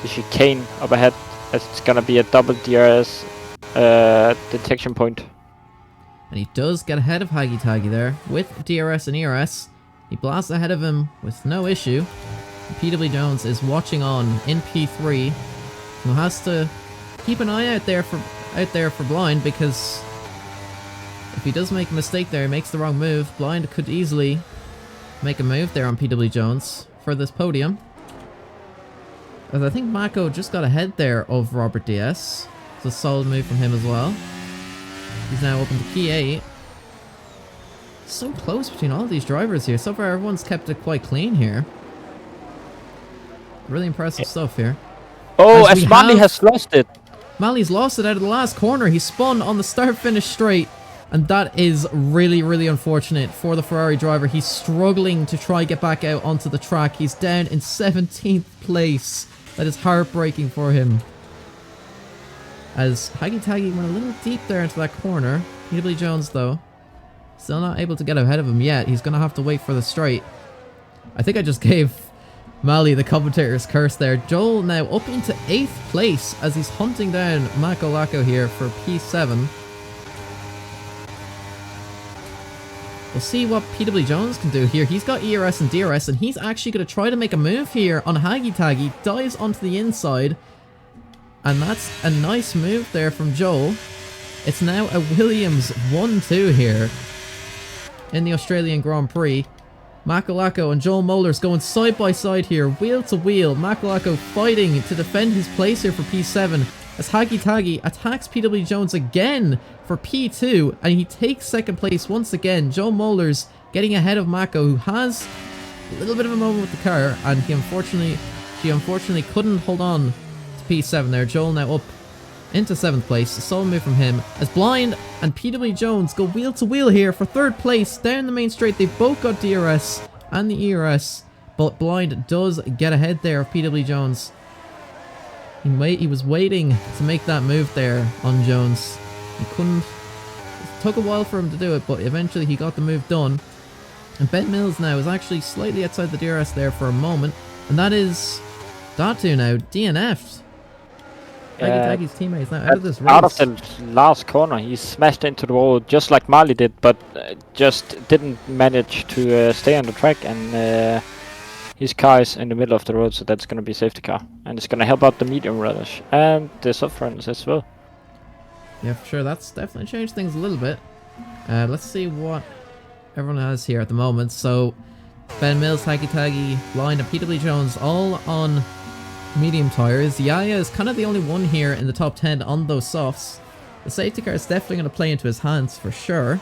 chicane up ahead, as it's gonna be a double DRS detection point. And he does get ahead of Haggy Taggy there with DRS and ERS. He blasts ahead of him with no issue. PW Jones is watching on in P3, who has to keep an eye out there for Blind, because if he does make a mistake there, he makes the wrong move, Blind could easily make a move there on PW Jones for this podium. As I think Mako just got ahead there of Robert DS. It's a solid move from him as well. He's now open to key 8. So close between all of these drivers here. So far, everyone's kept it quite clean here. Really impressive stuff here. Oh, as Mali has lost it. Mali's lost it out of the last corner. He spun on the start-finish straight. And that is really, really unfortunate for the Ferrari driver. He's struggling to try get back out onto the track. He's down in 17th place. That is heartbreaking for him. As Haggy Taggy went a little deep there into that corner. PW Jones, though, still not able to get ahead of him yet. He's going to have to wait for the straight. I think I just gave Mali, the commentator's curse there. Joel now up into 8th place as he's hunting down Mako Lako here for P7. We'll see what PW Jones can do here. He's got ERS and DRS, and he's actually going to try to make a move here on Haggy Taggy. Dives onto the inside. And that's a nice move there from Joel. It's now a Williams 1-2 here in the Australian Grand Prix. Makalako and Joel Mollers going side by side here, wheel to wheel. Makalako fighting to defend his place here for P7 as Haggy Taggy attacks PW Jones again for P2, and he takes 2nd place once again. Joel Mollers getting ahead of Mako, who has a little bit of a moment with the car, and she unfortunately couldn't hold on to P7 there. Joel now up into 7th place. A solid move from him as Blind and PW Jones go wheel to wheel here for 3rd place down the main straight. They both got DRS and the ERS, but Blind does get ahead there of PW Jones. He was waiting to make that move there on Jones. He couldn't. It took a while for him to do it, but eventually he got the move done. And Ben Mills now is actually slightly outside the DRS there for a moment, and that is Datu now DNF'd. Taggy's teammates now out of this race. Out of the last corner, he smashed into the wall just like Marley did, but just didn't manage to stay on the track, and his car is in the middle of the road, so that's going to be safety car, and it's going to help out the medium runners and the soft runners as well. Yeah, for sure. That's definitely changed things a little bit. Let's see what everyone has here at the moment. So Ben Mills, Haggy Taggy, Blind, and PW Jones all on medium tires. Yaya is kind of the only one here in the top 10 on those softs. The safety car is definitely going to play into his hands for sure,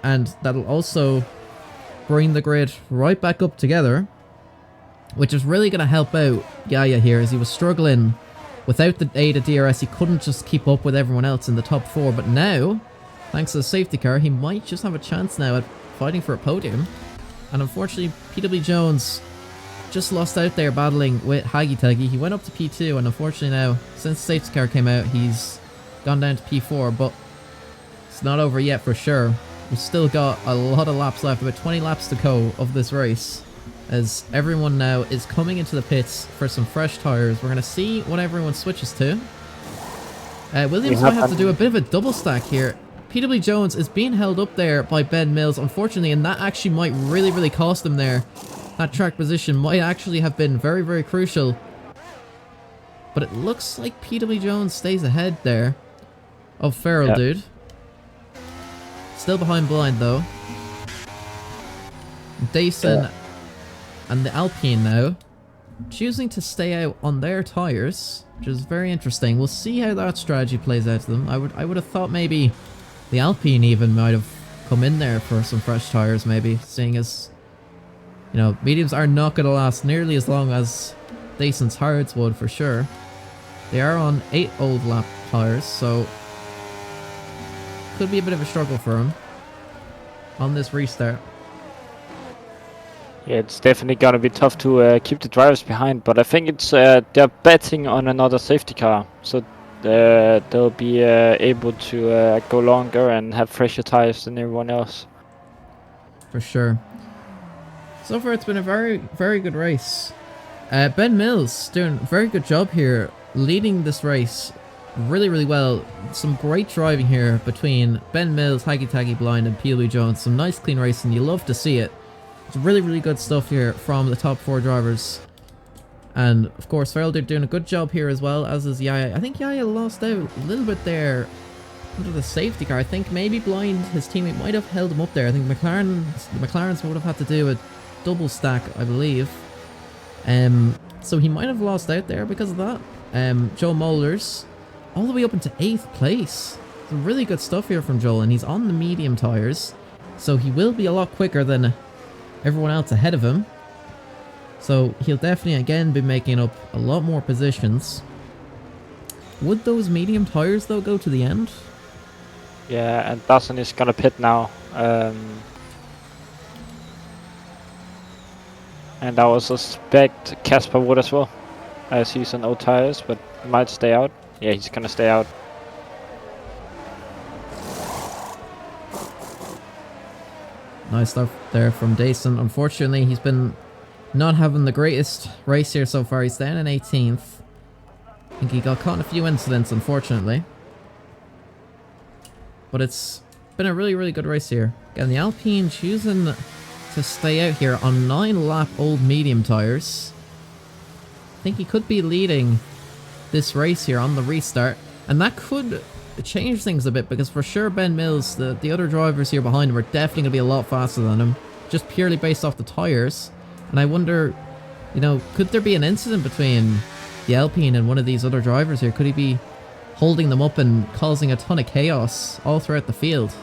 and that'll also bring the grid right back up together, which is really going to help out Yaya here as he was struggling without the aid of DRS. He couldn't just keep up with everyone else in the top 4, but now thanks to the safety car he might just have a chance now at fighting for a podium. And unfortunately PW Jones just lost out there battling with Haggy Taggy. He went up to P2, and unfortunately now, since the safety car came out, he's gone down to P4, but it's not over yet for sure. We've still got a lot of laps left, about 20 laps to go of this race, as everyone now is coming into the pits for some fresh tyres. We're going to see what everyone switches to. Williams might have to do a bit of a double stack here. PW Jones is being held up there by Ben Mills, unfortunately, and that actually might really cost him there. That track position might actually have been very crucial. But it looks like PW Jones stays ahead there of Feral Dude. Still behind Blind though. Dason and the Alpine now choosing to stay out on their tyres, which is very interesting. We'll see how that strategy plays out to them. I would have thought maybe the Alpine even might have come in there for some fresh tyres, maybe, seeing as, you know, mediums are not going to last nearly as long as Dason's hards would for sure. They are on 8 old lap tyres, so could be a bit of a struggle for him on this restart. Yeah, it's definitely gonna be tough to keep the drivers behind, but I think it's they're betting on another safety car, so they'll be able to go longer and have fresher tires than everyone else. For sure. So far, it's been a very good race. Ben Mills doing a very good job here, leading this race really well. Some great driving here between Ben Mills, Haggy Taggy, Blind, and PW Jones. Some nice clean racing. You love to see it. It's really good stuff here from the top 4 drivers. And of course, Feral Dude doing a good job here as well, as is Yaya. I think Yaya lost out a little bit there under the safety car. I think maybe Blind, his teammate, might have held him up there. I think McLaren's would have had to do a double stack, I believe. So he might have lost out there because of that. Joe Mollers all the way up into 8th place. Some really good stuff here from Joel, and he's on the medium tires, so he will be a lot quicker than everyone else ahead of him. So he'll definitely again be making up a lot more positions. Would those medium tires though go to the end? Yeah, and Dawson is gonna pit now. And I also suspect Casper would as well, as he's on old tires, but might stay out. Yeah, he's gonna stay out. Nice stuff there from Dason. Unfortunately, he's been not having the greatest race here so far. He's down in 18th. I think he got caught in a few incidents, unfortunately. But it's been a really, really good race here. Again, the Alpine choosing to stay out here on 9-lap old medium tyres. I think he could be leading this race here on the restart. And that could change things a bit, because for sure Ben Mills, the other drivers here behind him, are definitely going to be a lot faster than him. Just purely based off the tyres. And I wonder, you know, could there be an incident between the Alpine and one of these other drivers here? Could he be holding them up and causing a ton of chaos all throughout the field?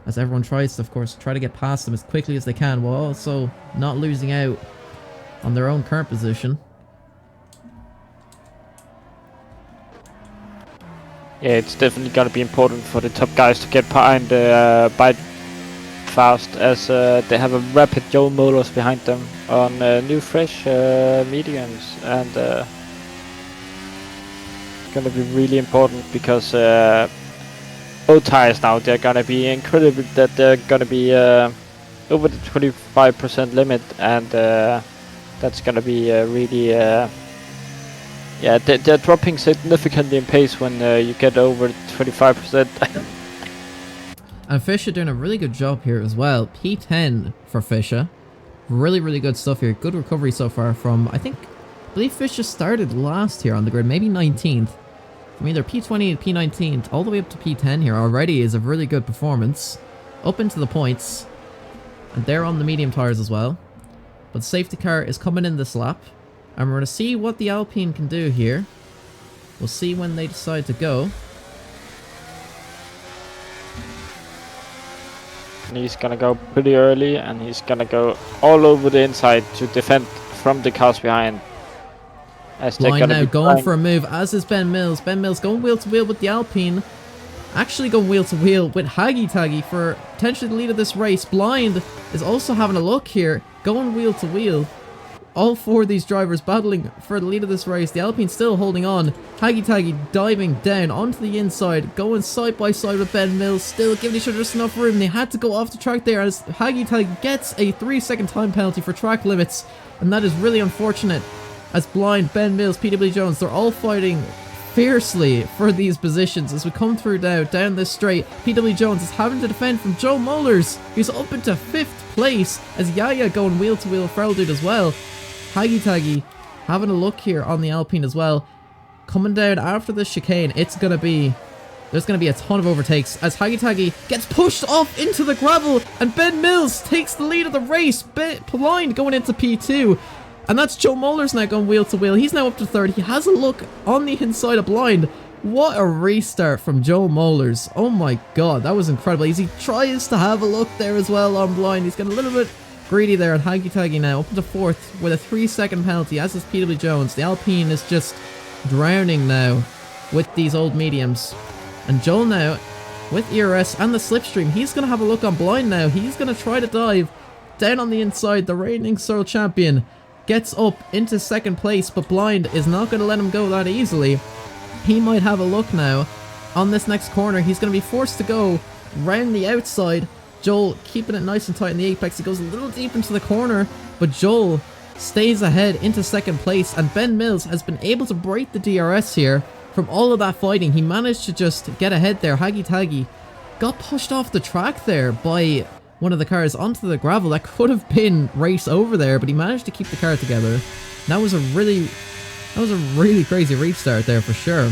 As everyone tries to, of course, try to get past them as quickly as they can, while also not losing out on their own current position. Yeah, it's definitely gonna be important for the top guys to get behind by fast, as they have a rapid Joe Molers behind them on new fresh mediums, and it's gonna be really important, because both tires now, they're gonna be incredible, that they're gonna be over the 25% limit, and that's gonna be really yeah, they're dropping significantly in pace when you get over 25%. And Fischer doing a really good job here as well. P10 for Fischer. Really, really good stuff here. Good recovery so far from, I believe Fischer started last here on the grid, maybe 19th. From either P20 and P19 all the way up to P10 here already is a really good performance. Up into the points. And they're on the medium tyres as well. But the safety car is coming in this lap. And we're going to see what the Alpine can do here. We'll see when they decide to go. And he's gonna go pretty early, and he's gonna go all over the inside to defend from the cars behind. As they're Blind gonna now be going for a move, as is Ben Mills. Ben Mills going wheel to wheel with the Alpine. Actually going wheel to wheel with Haggy Taggy for potentially the lead of this race. Blind is also having a look here, going wheel to wheel. All four of these drivers battling for the lead of this race. The Alpine still holding on. Haggy Taggy diving down onto the inside, going side by side with Ben Mills, still giving each other just enough room. They had to go off the track there, as Haggy Taggy gets a 3-second time penalty for track limits, and that is really unfortunate, as Blind, Ben Mills, PW Jones, they're all fighting fiercely for these positions as we come through now down this straight. PW Jones is having to defend from Joe Mullers, who's up into 5th place, as Yaya going wheel to wheel, Feral Dude as well. Haggy Taggy having a look here on the Alpine as well. Coming down after this chicane, there's going to be a ton of overtakes as Haggy Taggy gets pushed off into the gravel, and Ben Mills takes the lead of the race. Blind going into P2, and that's Joe Mullers now going wheel to wheel. He's now up to 3rd. He has a look on the inside of Blind. What a restart from Joe Mullers. Oh my god, that was incredible. As he tries to have a look there as well on Blind. He's getting a little bit greedy there, and Haggy Taggy now up into 4th with a 3-second penalty, as is PW Jones. The Alpine is just drowning now with these old mediums. And Joel now, with ERS and the slipstream, he's going to have a look on Blind now. He's going to try to dive down on the inside. The reigning SERL champion gets up into 2nd place, but Blind is not going to let him go that easily. He might have a look now on this next corner. He's going to be forced to go round the outside. Joel keeping it nice and tight in the apex. He goes a little deep into the corner, but Joel stays ahead into 2nd place, and Ben Mills has been able to break the DRS here from all of that fighting. He managed to just get ahead there. Haggy Taggy got pushed off the track there by one of the cars onto the gravel. That could have been race over there, but he managed to keep the car together. That was a really crazy restart there for sure.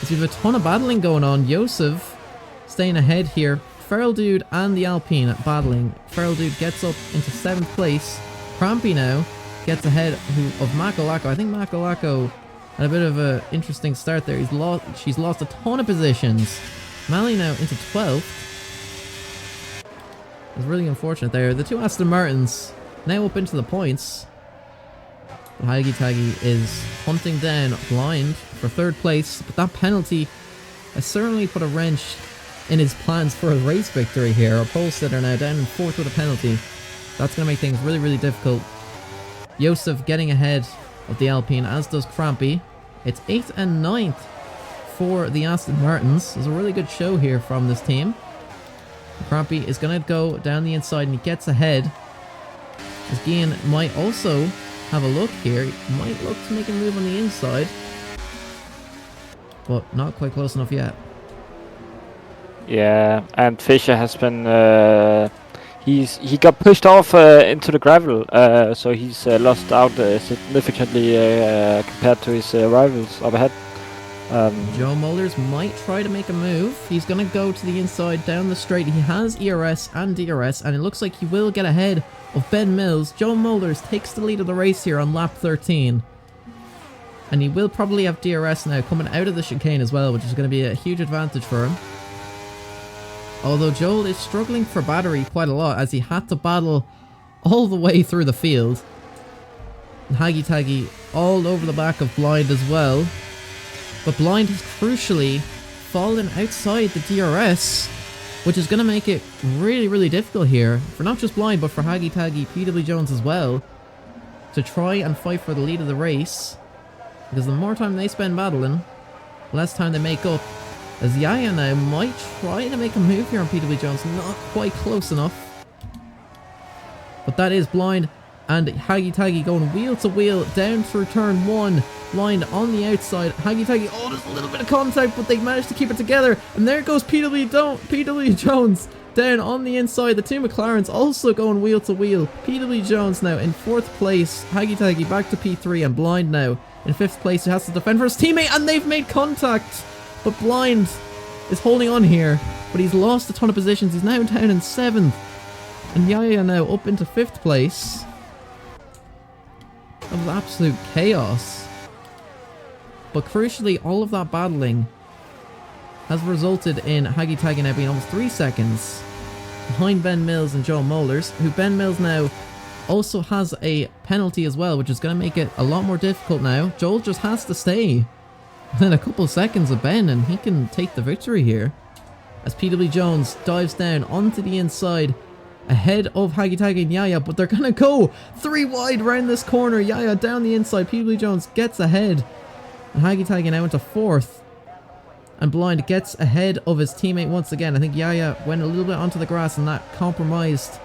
As we have a ton of battling going on. Yosef staying ahead here. Feral Dude and the Alpine battling. Feral Dude gets up into 7th place. Crampy now gets ahead of Makalako. I think Makalako had a bit of an interesting start there. She's lost a ton of positions. Mally now into 12th. It's really unfortunate there. The two Aston Martins now up into the points. But Haggy Taggy is hunting down Blind for 3rd place. But that penalty has certainly put a wrench in his plans for a race victory here. Our pole sitter now down in 4th with a penalty. That's going to make things really, really difficult. Yosef getting ahead of the Alpine, as does Crampy. It's 8th and 9th for the Aston Martins. There's a really good show here from this team. Crampy is going to go down the inside, and he gets ahead As Gian might also have a look here. He might look to make a move on the inside. But not quite close enough yet. Yeah, and Fischer has been he got pushed off into the gravel, so he's lost out significantly compared to his rivals up ahead. Joe Mullers might try to make a move. He's going to go to the inside down the straight. He has ERS and DRS, and it looks like he will get ahead of Ben Mills. Joe Mullers takes the lead of the race here on lap 13. And he will probably have DRS now coming out of the chicane as well, which is going to be a huge advantage for him. Although Joel is struggling for battery quite a lot as he had to battle all the way through the field. And Haggy Taggy all over the back of Blind as well. But Blind has crucially fallen outside the DRS, which is going to make it really, really difficult here for not just Blind, but for Haggy Taggy, PW Jones as well, to try and fight for the lead of the race. Because the more time they spend battling, the less time they make up. As Yaya now might try to make a move here on PW Jones, not quite close enough. But that is Blind and Haggy Taggy going wheel to wheel down through turn 1. Blind on the outside. Haggy Taggy, oh, there's a little bit of contact, but they managed to keep it together. And there goes PW Jones down on the inside. The two McLarens also going wheel to wheel. PW Jones now in 4th place. Haggy Taggy back to P3, and Blind now in 5th place, who has to defend for his teammate, and they've made contact. But Blind is holding on here, but he's lost a ton of positions. He's now down in 7th. And Yaya now up into 5th place. That was absolute chaos. But crucially, all of that battling has resulted in Haggy Taggy now being almost 3 seconds behind Ben Mills and Joel Mullers, who Ben Mills now also has a penalty as well, which is going to make it a lot more difficult now. Joel just has to stay within a couple of seconds of Ben, and he can take the victory here. As PW Jones dives down onto the inside ahead of Haggy Taggy and Yaya, but they're going to go 3 wide around this corner. Yaya down the inside. PW Jones gets ahead. And Haggy Taggy now into 4th. And Blind gets ahead of his teammate once again. I think Yaya went a little bit onto the grass and that compromised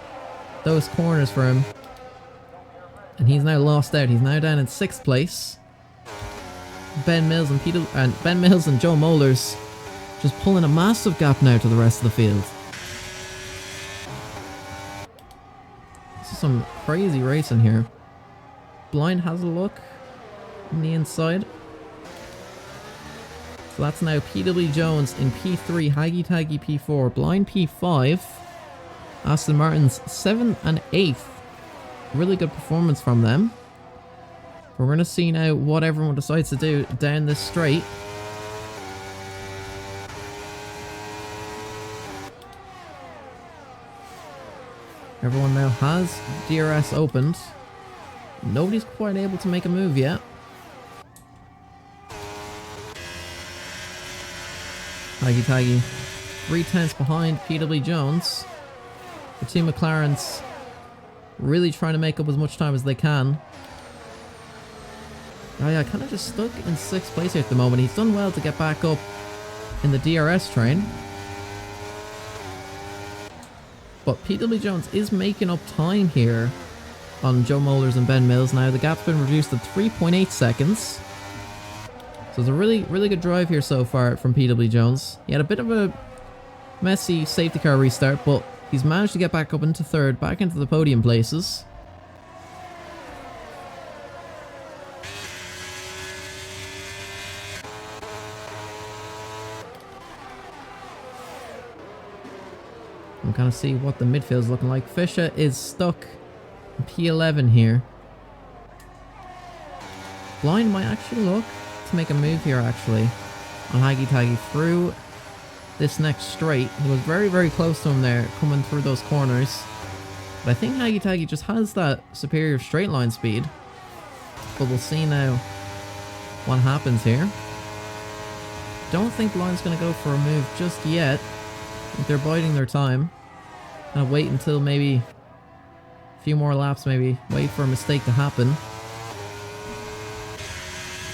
those corners for him. And he's now lost out. He's now down in 6th place. Ben Mills and Joe Mullers just pulling a massive gap now to the rest of the field. This is some crazy racing here. Blind has a look on the inside. So that's now PW Jones in P3, Haggy Taggy P4, Blind P5, Aston Martin's 7th and 8th. Really good performance from them. We're going to see now what everyone decides to do down this straight. Everyone now has DRS opened. Nobody's quite able to make a move yet. Haggy Taggy 3/10 behind PW Jones. The two McLarens really trying to make up as much time as they can. Oh yeah, kind of just stuck in 6th place here at the moment. He's done well to get back up in the DRS train. But PW Jones is making up time here on Joe Mullers and Ben Mills now. The gap's been reduced to 3.8 seconds. So it's a really, really good drive here so far from PW Jones. He had a bit of a messy safety car restart, but he's managed to get back up into 3rd, back into the podium places. We'll kind of see what the midfield's looking like. Fischer is stuck in P11 here. Blind might actually look to make a move here actually on Haggy Taggy through this next straight. He was very, very close to him there coming through those corners. But I think Haggy Taggy just has that superior straight line speed. But we'll see now what happens here. Don't think Blind's going to go for a move just yet. I think they're biding their time. Gonna wait until maybe a few more laps, maybe wait for a mistake to happen.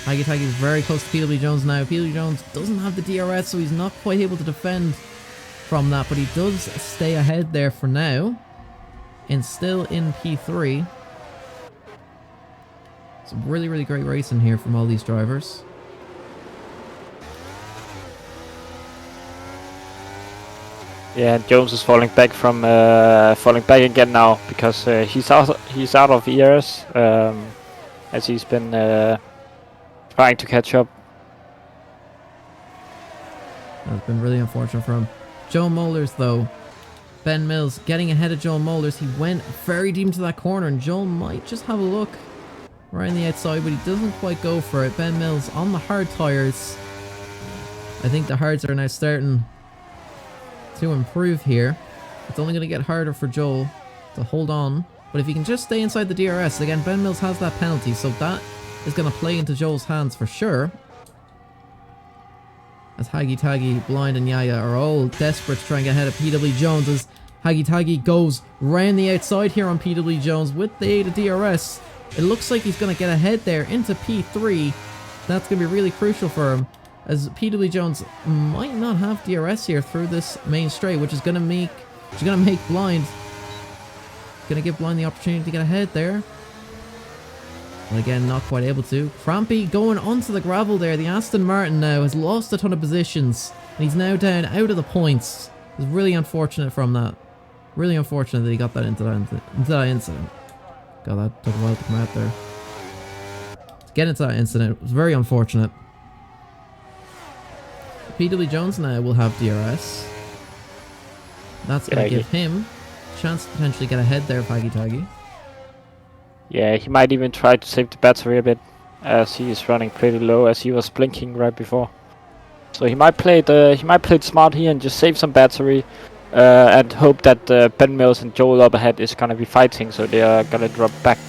Haggy Taggy is very close to PW Jones now. PW Jones doesn't have the DRS, so he's not quite able to defend from that, but he does stay ahead there for now. And still in P3. Some really, really great racing here from all these drivers. Yeah, Jones is falling back from falling back again now because he's out of ERS as he's been trying to catch up. That's been really unfortunate for him. Joe Mollers though, Ben Mills getting ahead of Joel Mollers. He went very deep into that corner and Joel might just have a look right on the outside, but he doesn't quite go for it. Ben Mills on the hard tyres. I think the hards are now starting to improve here. It's only going to get harder for Joel to hold on, but if he can just stay inside the DRS, again Ben Mills has that penalty, so that is going to play into Joel's hands for sure. As Haggy Taggy, Blind and Yaya are all desperate to try and get ahead of PW Jones as Haggy Taggy goes round the outside here on PW Jones with the aid of DRS. It looks like he's going to get ahead there into P3. That's going to be really crucial for him, as PW Jones might not have DRS here through this main straight, which is going to make Blind, going to give Blind the opportunity to get ahead there. And again, not quite able to. Crampy going onto the gravel there. The Aston Martin now has lost a ton of positions, and he's now down out of the points. It's really unfortunate from that. Really unfortunate that he got that into that incident. God, that took a while to come out there. To get into that incident was very unfortunate. PW Jones now will have DRS. That's going to give him a chance to potentially get ahead there of Haggy Taggy. Yeah, he might even try to save the battery a bit, as he is running pretty low, as he was blinking right before. So he might play it smart here and just save some battery, and hope that Ben Mills and Joel up ahead is gonna be fighting, so they are gonna drop back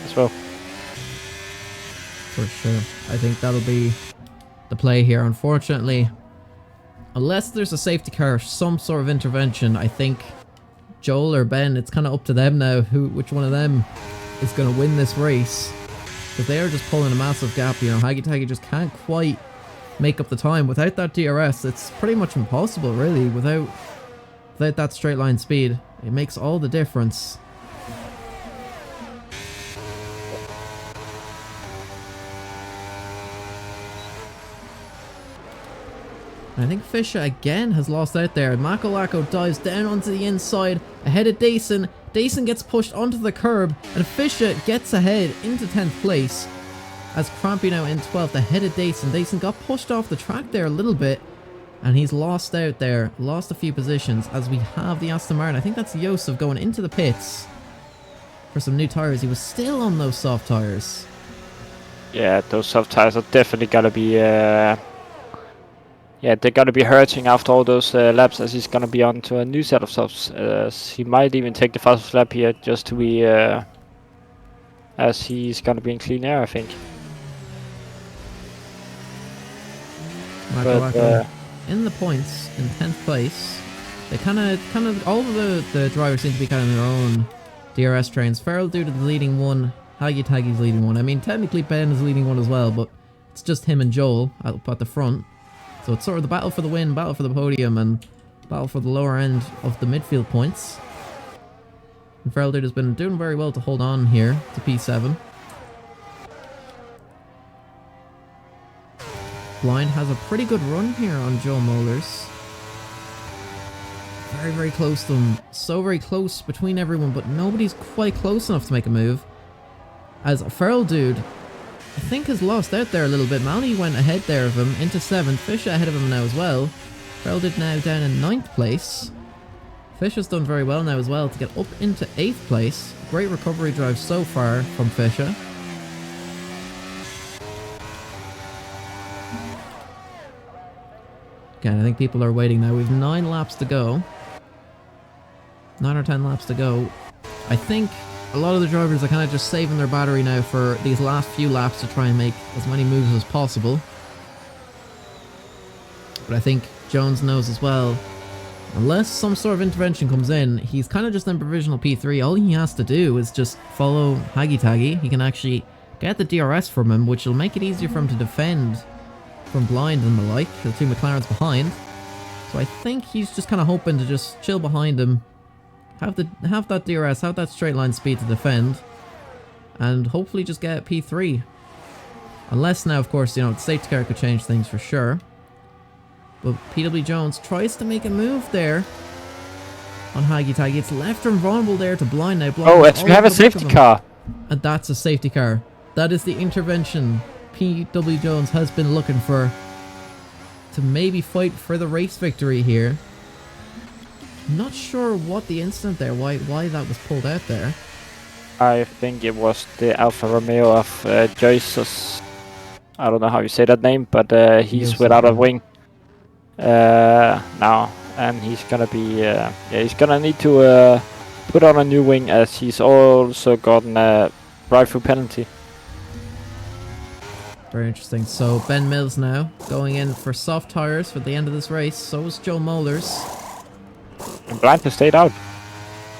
as well. For sure, I think that'll be the play here. Unfortunately, unless there's a safety car, some sort of intervention, I think Joel or Ben, it's kind of up to them now which one of them is going to win this race, because they are just pulling a massive gap. You know, Haggy Taggy just can't quite make up the time. Without that DRS, it's pretty much impossible, really. Without that straight line speed, it makes all the difference. I think Fisher again has lost out there. Makalako dives down onto the inside ahead of Dayson. Dayson gets pushed onto the curb, and Fisher gets ahead into 10th place, as Crampy now in 12th ahead of Dayson. Dayson got pushed off the track there a little bit, and he's lost out there, lost a few positions, as we have the Aston Martin. I think that's Josef going into the pits for some new tyres. He was still on those soft tyres. Yeah, those soft tyres are definitely gonna be yeah, they're gonna be hurting after all those laps, as he's gonna be on to a new set of softs. He might even take the fastest lap here just to be, as he's gonna be in clean air, I think. But, in the points, in 10th place, they kind of, all of the drivers seem to be kind of in their own DRS trains. Ferrell due to the leading one, Haggy Taggy's leading one. I mean, technically Ben is leading one as well, but it's just him and Joel up at the front. So it's sort of the battle for the win, battle for the podium, and battle for the lower end of the midfield points. And Ferrell has been doing very well to hold on here to P7. Blind has a pretty good run here on Joel Mollers. Very, very close to him. So very close between everyone, but nobody's quite close enough to make a move. As Ferrell dude, I think, has lost out there a little bit. Malney went ahead there of him into 7th. Fisher ahead of him now as well. Ferrell did now down in 9th place. Fisher's done very well now as well to get up into 8th place. Great recovery drive so far from Fisher. Again, I think people are waiting now. We've 9 laps to go. 9 or 10 laps to go. I think a lot of the drivers are kind of just saving their battery now for these last few laps to try and make as many moves as possible. But I think Jones knows as well, unless some sort of intervention comes in, he's kind of just in provisional P3. All he has to do is just follow Haggy Taggy. He can actually get the DRS from him, which will make it easier for him to defend from Blind and the like, the 2 McLarens behind. So I think he's just kind of hoping to just chill behind him, have that DRS, have that straight line speed to defend. and hopefully just get P3. Unless now, of course, you know, the safety car could change things for sure. But PW Jones tries to make a move there on Haggy Taggy. It's left him vulnerable there to Blind now. Blind Oh, we have a safety car. And that's a safety car. That is the intervention PW Jones has been looking for to maybe fight for the race victory here. Not sure what the incident there, why that was pulled out there. I think it was the Alfa Romeo of Jesus. I don't know how you say that name, but he's without a wing now, and he's gonna be he's gonna need to put on a new wing, as he's also gotten a drive-through penalty. Very interesting. So Ben Mills now going in for soft tires for the end of this race. So is Joe Mollers. And Blind has stayed out.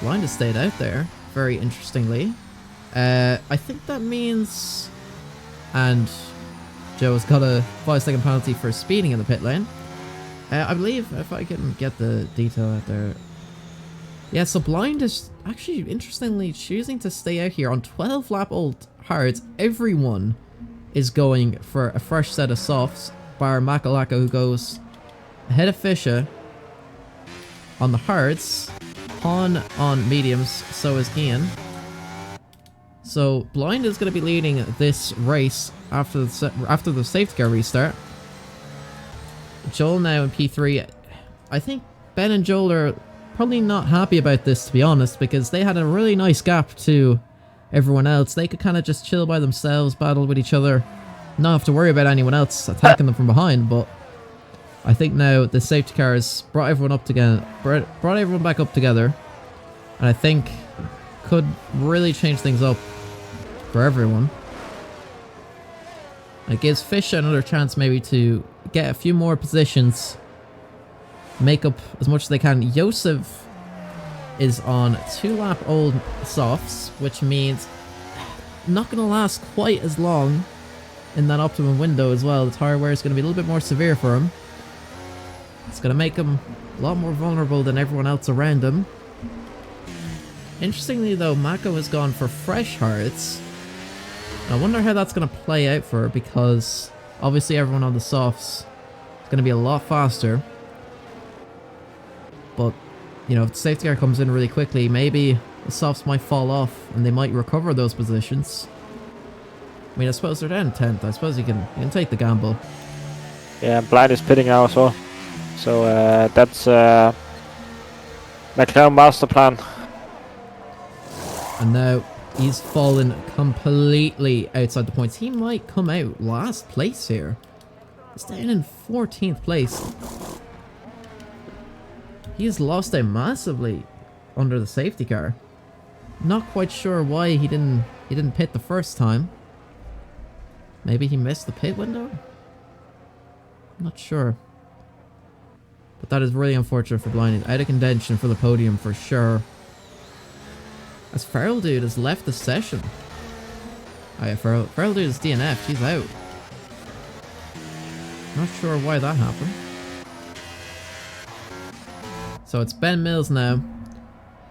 Blind has stayed out there. Very interestingly. I think that means... And Joe's got a 5-second penalty for speeding in the pit lane. I believe, if I can get the detail out there... Yeah, so Blind is actually, interestingly, choosing to stay out here on 12 lap old hards. Everyone is going for a fresh set of softs, bar Makalaka, who goes ahead of Fisher on the hards, Pawn on mediums, so is Ian. So Blind is going to be leading this race after the safety car restart. Joel now in P3. I think Ben and Joel are probably not happy about this, to be honest, because they had a really nice gap to everyone else. They could kind of just chill by themselves, battle with each other, not have to worry about anyone else attacking them from behind. But I think now the safety car has brought everyone up together, brought everyone back up together, and I think could really change things up for everyone. It gives Fish another chance maybe to get a few more positions, make up as much as they can. Yosef is on 2 lap old softs, which means not going to last quite as long in that optimum window as well. The tire wear is going to be a little bit more severe for him. It's going to make him a lot more vulnerable than everyone else around him. Interestingly though, Mako has gone for fresh hards. I wonder how that's going to play out for her, because obviously everyone on the softs is going to be a lot faster. But, you know, if the safety car comes in really quickly, maybe the softs might fall off and they might recover those positions. I mean, I suppose they're down 10th. I suppose you can take the gamble. Yeah, Blind is pitting now as well. So that's McLaren master plan. And now he's fallen completely outside the points. He might come out last place here. He's down in 14th place. He's lost out massively under the safety car. Not quite sure why he didn't pit the first time. Maybe he missed the pit window? Not sure. But that is really unfortunate for Blind. He's out of contention for the podium for sure. As Feral Dude has left the session. Oh yeah, Feral Dude is DNF. He's out. Not sure why that happened. So it's Ben Mills now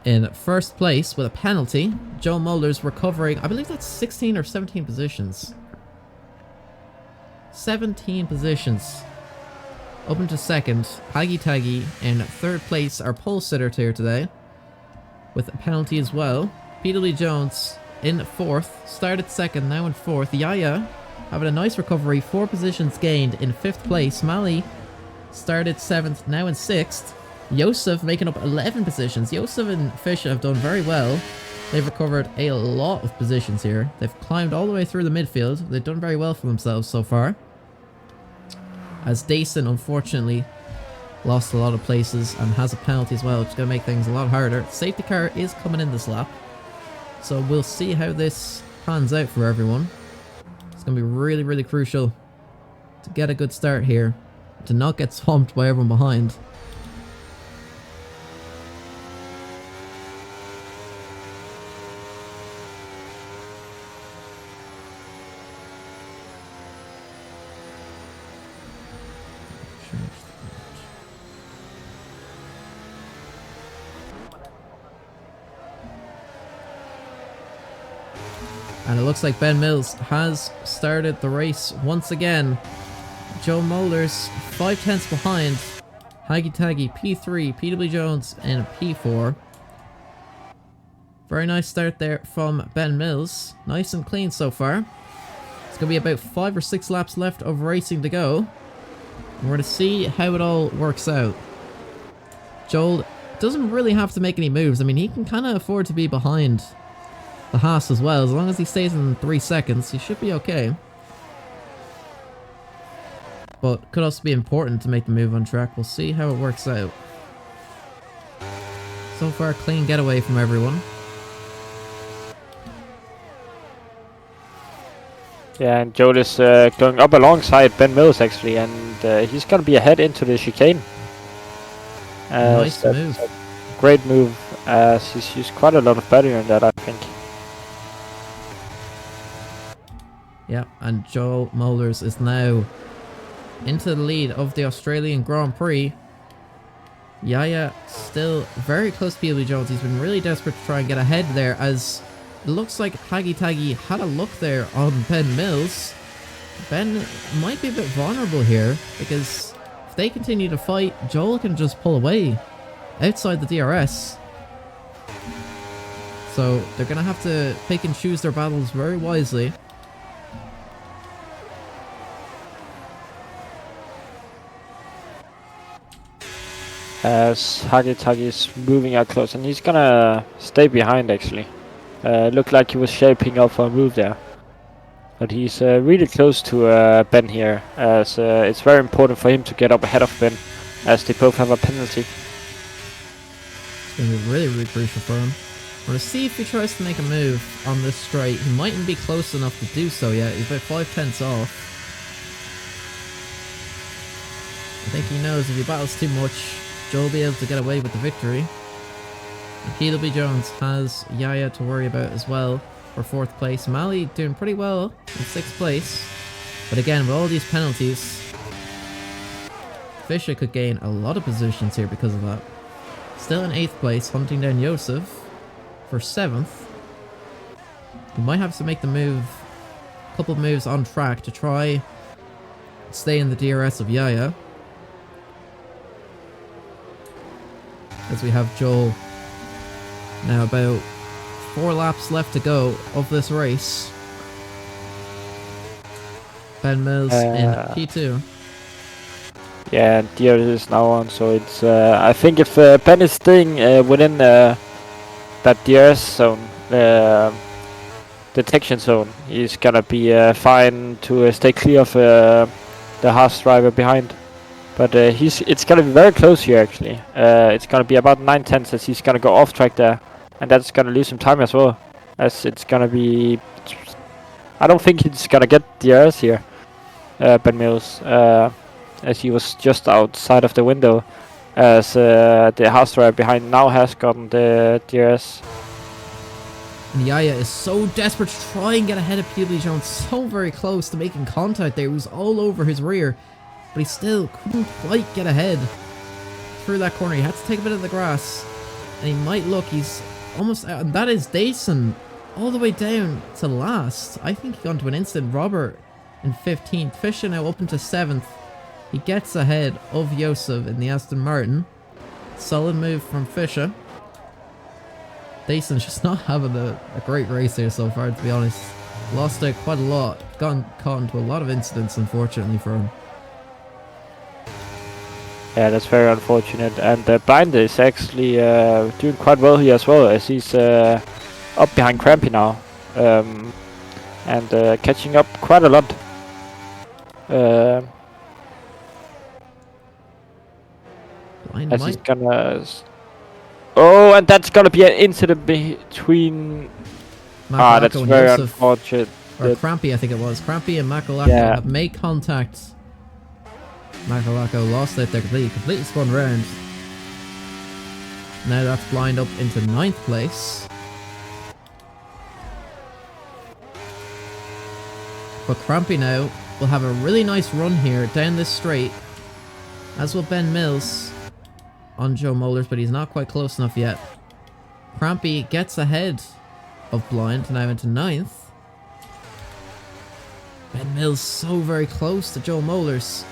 in first place with a penalty. Joe Mulder's recovering. I believe that's 16 or 17 positions. 17 positions. Up into second. Haggy Taggy in third place. Our pole sitter here today, with a penalty as well. PW Jones in fourth. Started second, now in fourth. Yaya having a nice recovery. 4 positions gained in 5th place. Mali started 7th, now in 6th. Yosef making up 11 positions. Yosef and Fish have done very well. They've recovered a lot of positions here. They've climbed all the way through the midfield. They've done very well for themselves so far. As Dason, unfortunately, lost a lot of places and has a penalty as well, which is going to make things a lot harder. Safety car is coming in this lap, so we'll see how this pans out for everyone. It's going to be really, really crucial to get a good start here, to not get swamped by everyone behind. And it looks like Ben Mills has started the race once again. Joe Molders 5/10 behind. Haggy Taggy P3, PW Jones in P4. Very nice start there from Ben Mills. Nice and clean so far. It's going to be about 5 or 6 laps left of racing to go. And we're going to see how it all works out. Joel doesn't really have to make any moves. I mean, he can kind of afford to be behind the Haas as well. As long as he stays in 3 seconds, he should be okay. But could also be important to make the move on track. We'll see how it works out. So far, clean getaway from everyone. Yeah, and Joel is going up alongside Ben Mills actually, and he's gonna be ahead into the chicane. Nice move. Great move, as he's used quite a lot of battery on that, I think. Yeah, and Joel Molders is now into the lead of the Australian Grand Prix. Yaya still very close to PW Jones. He's been really desperate to try and get ahead there, as it looks like Haggy Taggy had a look there on Ben Mills. Ben might be a bit vulnerable here, because if they continue to fight, Joel can just pull away outside the DRS. So they're going to have to pick and choose their battles very wisely. As Haggy Taggy is moving out close, and he's gonna stay behind actually. Looked like he was shaping up for a move there. But he's really close to Ben here, as it's very important for him to get up ahead of Ben, as they both have a penalty. It's going to be really, really crucial for him. We're going to see if he tries to make a move on this straight. He mightn't be close enough to do so yet. He's about 5/10 off. I think he knows if he battles too much, Joe will be able to get away with the victory. And PW Jones has Yaya to worry about as well for 4th place. Mali doing pretty well in 6th place. But again, with all these penalties, Fisher could gain a lot of positions here because of that. Still in 8th place, hunting down Yosef for 7th. He might have to make the move, a couple of moves on track to try stay in the DRS of Yaya. As we have Joel now about 4 laps left to go of this race. Ben Mills in P2. Yeah, and DRS is now on, so it's I think if Ben is staying within that DRS zone, detection zone, he's gonna be fine to stay clear of the Haas driver behind. But it's gonna be very close here actually. It's gonna be about 9/10 as he's gonna go off track there, and that's gonna lose some time as well. As it's gonna be, I don't think he's gonna get DRS here, Ben Mills, as he was just outside of the window, as the house driver behind now has gotten the DRS. And Yaya is so desperate to try and get ahead of PW Jones, so very close to making contact there. He was all over his rear, but he still couldn't quite get ahead through that corner. He had to take a bit of the grass, and he might look, he's almost out. And that is Dason all the way down to last. I think he got into an instant. Robert in 15th. Fisher now up into 7th. He gets ahead of Yosef in the Aston Martin. Solid move from Fisher. Dason's just not having a great race here so far, to be honest. Lost out quite a lot. Gotten caught into a lot of incidents, unfortunately, for him. Yeah, that's very unfortunate. And Blind is actually doing quite well here as well, as he's up behind Crampy now. And catching up quite a lot. Blind as might... he's gonna... Oh, and that's gonna be an incident between... that's very unfortunate. Or Crampy, I think it was. Crampy and Makalako have made contact. Makalako lost it there completely spun around. Now that's Blind up into 9th place. But Crampy now will have a really nice run here down this straight, as will Ben Mills on Joe Molders, but he's not quite close enough yet. Crampy gets ahead of Blind, now into 9th. Ben Mills so very close to Joel Mollers.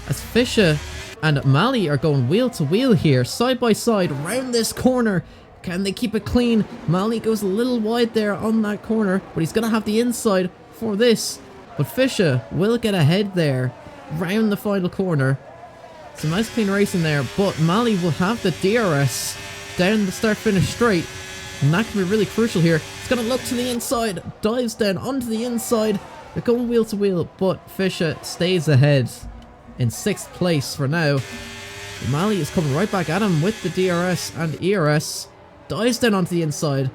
As Fisher and Mali are going wheel to wheel here, side by side, round this corner. Can they keep it clean? Mali goes a little wide there on that corner, but he's going to have the inside for this. But Fisher will get ahead there, round the final corner. Some nice clean racing there, but Mali will have the DRS down the start-finish straight. And that can be really crucial here. He's going to look to the inside, dives down onto the inside. They're going wheel to wheel, but Fisher stays ahead in 6th place for now. Mali is coming right back at him with the DRS and ERS. Dives down onto the inside.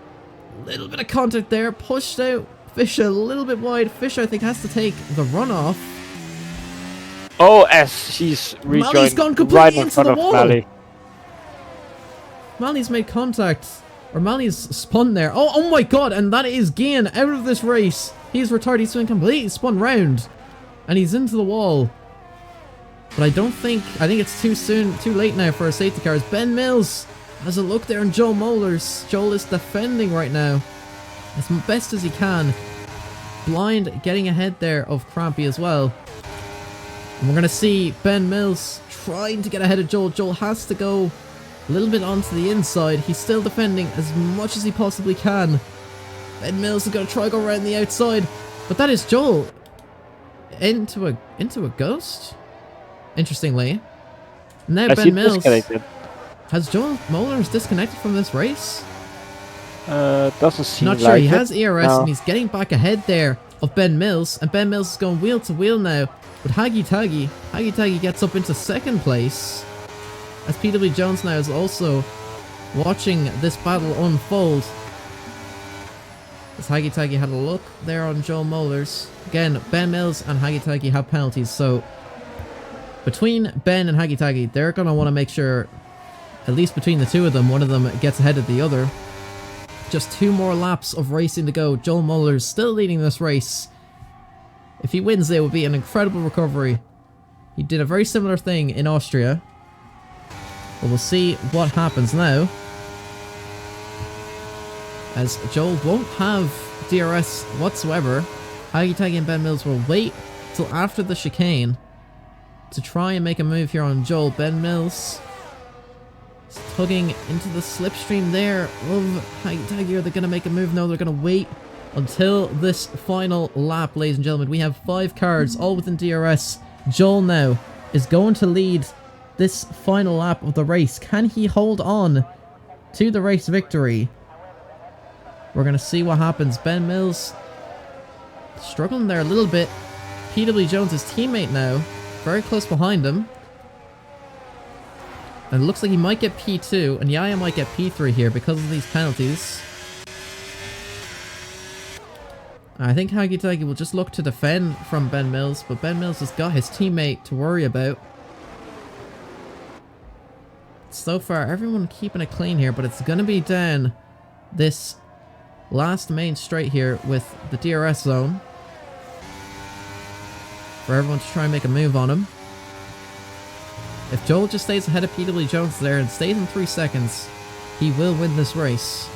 Little bit of contact there, pushed out. Fisher a little bit wide. Fisher, I think, has to take the runoff. Oh, as he's rejoined Mali's gone completely right in into front the of wall. Mali. Mali's made contact. Or Mali's spun there. Oh my god, and that is Gian out of this race. He's retired. He's been completely spun round. And he's into the wall. But I think it's too soon, too late now for a safety car. As Ben Mills has a look there on Joel Mollers. Joel is defending right now as best as he can. Blind getting ahead there of Crampy as well. And we're going to see Ben Mills trying to get ahead of Joel. Joel has to go a little bit onto the inside. He's still defending as much as he possibly can. Ben Mills is going to try to go around the outside. But that is Joel into a ghost? Interestingly. Now Ben Mills... Has Joel Mollers disconnected from this race? Doesn't seem Not like sure. He it. has ERS No. and he's getting back ahead there of Ben Mills. And Ben Mills is going wheel to wheel now. But Haggy Taggy gets up into 2nd place. As PW Jones now is also watching this battle unfold. As Haggy Taggy had a look there on Joel Mollers. Again, Ben Mills and Haggy Taggy have penalties. So between Ben and Haggy Taggy, they're going to want to make sure, at least between the two of them, one of them gets ahead of the other. Just 2 more laps of racing to go. Joel Mollers still leading this race. If he wins, it would be an incredible recovery. He did a very similar thing in Austria. But we'll see what happens now. As Joel won't have DRS whatsoever. Haggy Taggy and Ben Mills will wait till after the chicane to try and make a move here on Joel. Ben Mills is tugging into the slipstream there of Haggy Taggy. Are they going to make a move? No, they're going to wait until this final lap, ladies and gentlemen. We have 5 cars, all within DRS. Joel now is going to lead this final lap of the race. Can he hold on to the race victory? We're going to see what happens. Ben Mills struggling there a little bit. PW Jones, his teammate now, very close behind him. And it looks like he might get P2, and Yaya might get P3 here because of these penalties. I think Haggy Taggy will just look to defend from Ben Mills, but Ben Mills has got his teammate to worry about. So far, everyone keeping it clean here, but it's going to be down this last main straight here with the DRS zone. For everyone to try and make a move on him. If Joel just stays ahead of PW Jones there and stays in 3 seconds, he will win this race.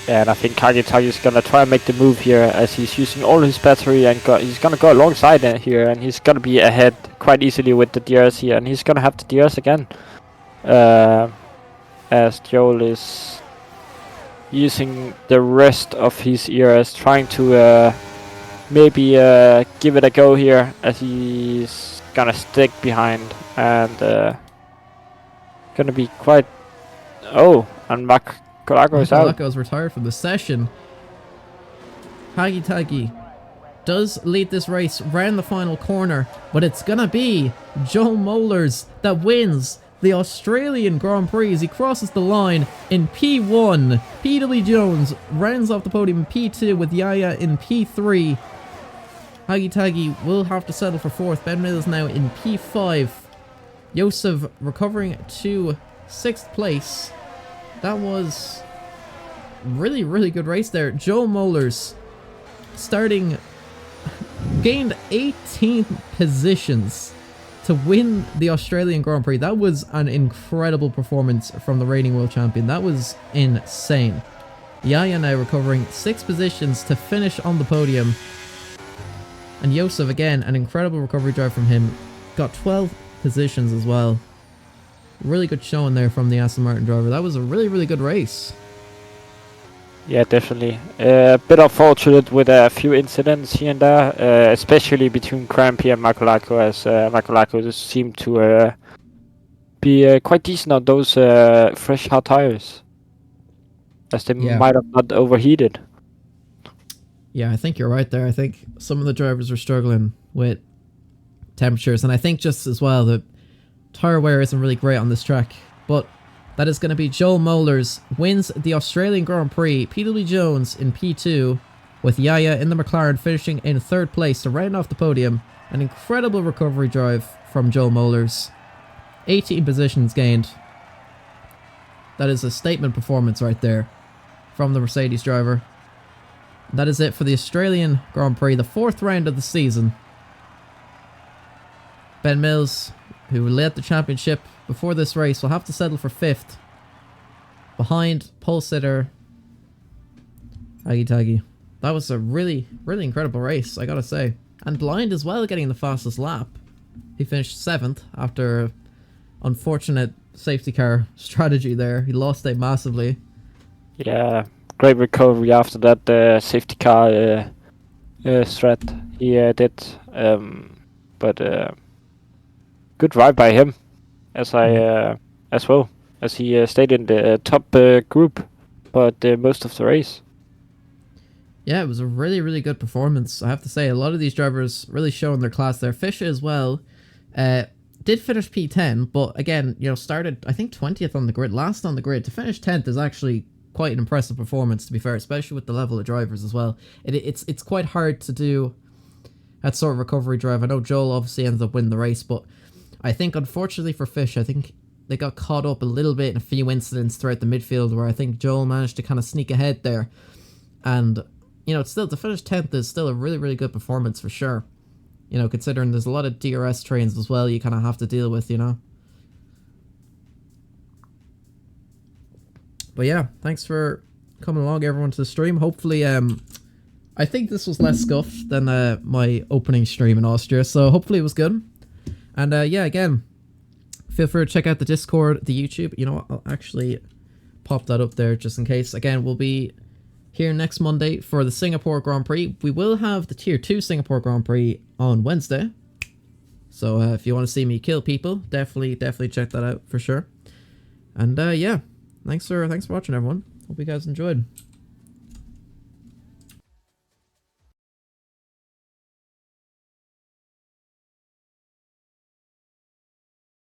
Yeah, and I think Kagitagi is gonna try and make the move here as he's using all his battery and he's gonna go alongside it here, and he's gonna be ahead quite easily with the DRS here, and he's gonna have the DRS again. As Joel is using the rest of his ERS, trying to maybe give it a go here, as he's gonna stick behind and gonna be quite... Oh, and Colaco is out. Colaco is retired from the session. Haggy Taggy does lead this race round the final corner, but it's gonna be Joel Mollers that wins the Australian Grand Prix as he crosses the line in P1. PW Jones rounds off the podium in P2 with Yaya in P3. Haggy Taggy will have to settle for 4th. Ben Mills now in P5. Yosef recovering to 6th place. That was really, really good race there. Joel Mollers starting, gained 18 positions to win the Australian Grand Prix. That was an incredible performance from the reigning world champion. That was insane. Yaya now recovering 6 positions to finish on the podium. And Josef, again, an incredible recovery drive from him. Got 12 positions as well. Really good showing there from the Aston Martin driver. That was a really, really good race. Yeah, definitely. A bit unfortunate with a few incidents here and there, especially between Crampy and Makalako, as Makalako just seemed to be quite decent on those fresh hard tires, as they might have not overheated. Yeah, I think you're right there. I think some of the drivers were struggling with temperatures, and I think just as well that tire wear isn't really great on this track. But that is going to be Joel Mollers wins the Australian Grand Prix. PW Jones in P2 with Yaya in the McLaren finishing in 3rd place to round off the podium. An incredible recovery drive from Joel Mollers. 18 positions gained. That is a statement performance right there from the Mercedes driver. That is it for the Australian Grand Prix, the 4th round of the season. Ben Mills, who led the championship before this race, will have to settle for 5th. Behind pole sitter Aggie Taggy. That was a really, really incredible race, I gotta say. And Blind as well, getting the fastest lap. He finished 7th after unfortunate safety car strategy there. He lost it massively. Yeah, great recovery after that safety car strat he did. But good drive by him, as well as he stayed in the top group, but most of the race. Yeah, it was a really, really good performance. I have to say, a lot of these drivers really showing their class there. Fisher as well did finish P10, but again, you know, started I think 20th on the grid, last on the grid. To finish 10th is actually quite an impressive performance, to be fair, especially with the level of drivers as well. It's quite hard to do that sort of recovery drive. I know Joel obviously ended up winning the race, but I think unfortunately for Fish, I think they got caught up a little bit in a few incidents throughout the midfield where I think Joel managed to kind of sneak ahead there. And, you know, it's still, to finish 10th is still a really, really good performance for sure. You know, considering there's a lot of DRS trains as well you kind of have to deal with, you know. But yeah, thanks for coming along, everyone, to the stream. Hopefully, I think this was less scuffed than my opening stream in Austria, so hopefully it was good. And yeah, again, feel free to check out the Discord, the YouTube. You know what, I'll actually pop that up there just in case. Again, we'll be here next Monday for the Singapore Grand Prix. We will have the Tier 2 Singapore Grand Prix on Wednesday. So if you want to see me kill people, definitely check that out for sure. And yeah, thanks for watching, everyone. Hope you guys enjoyed.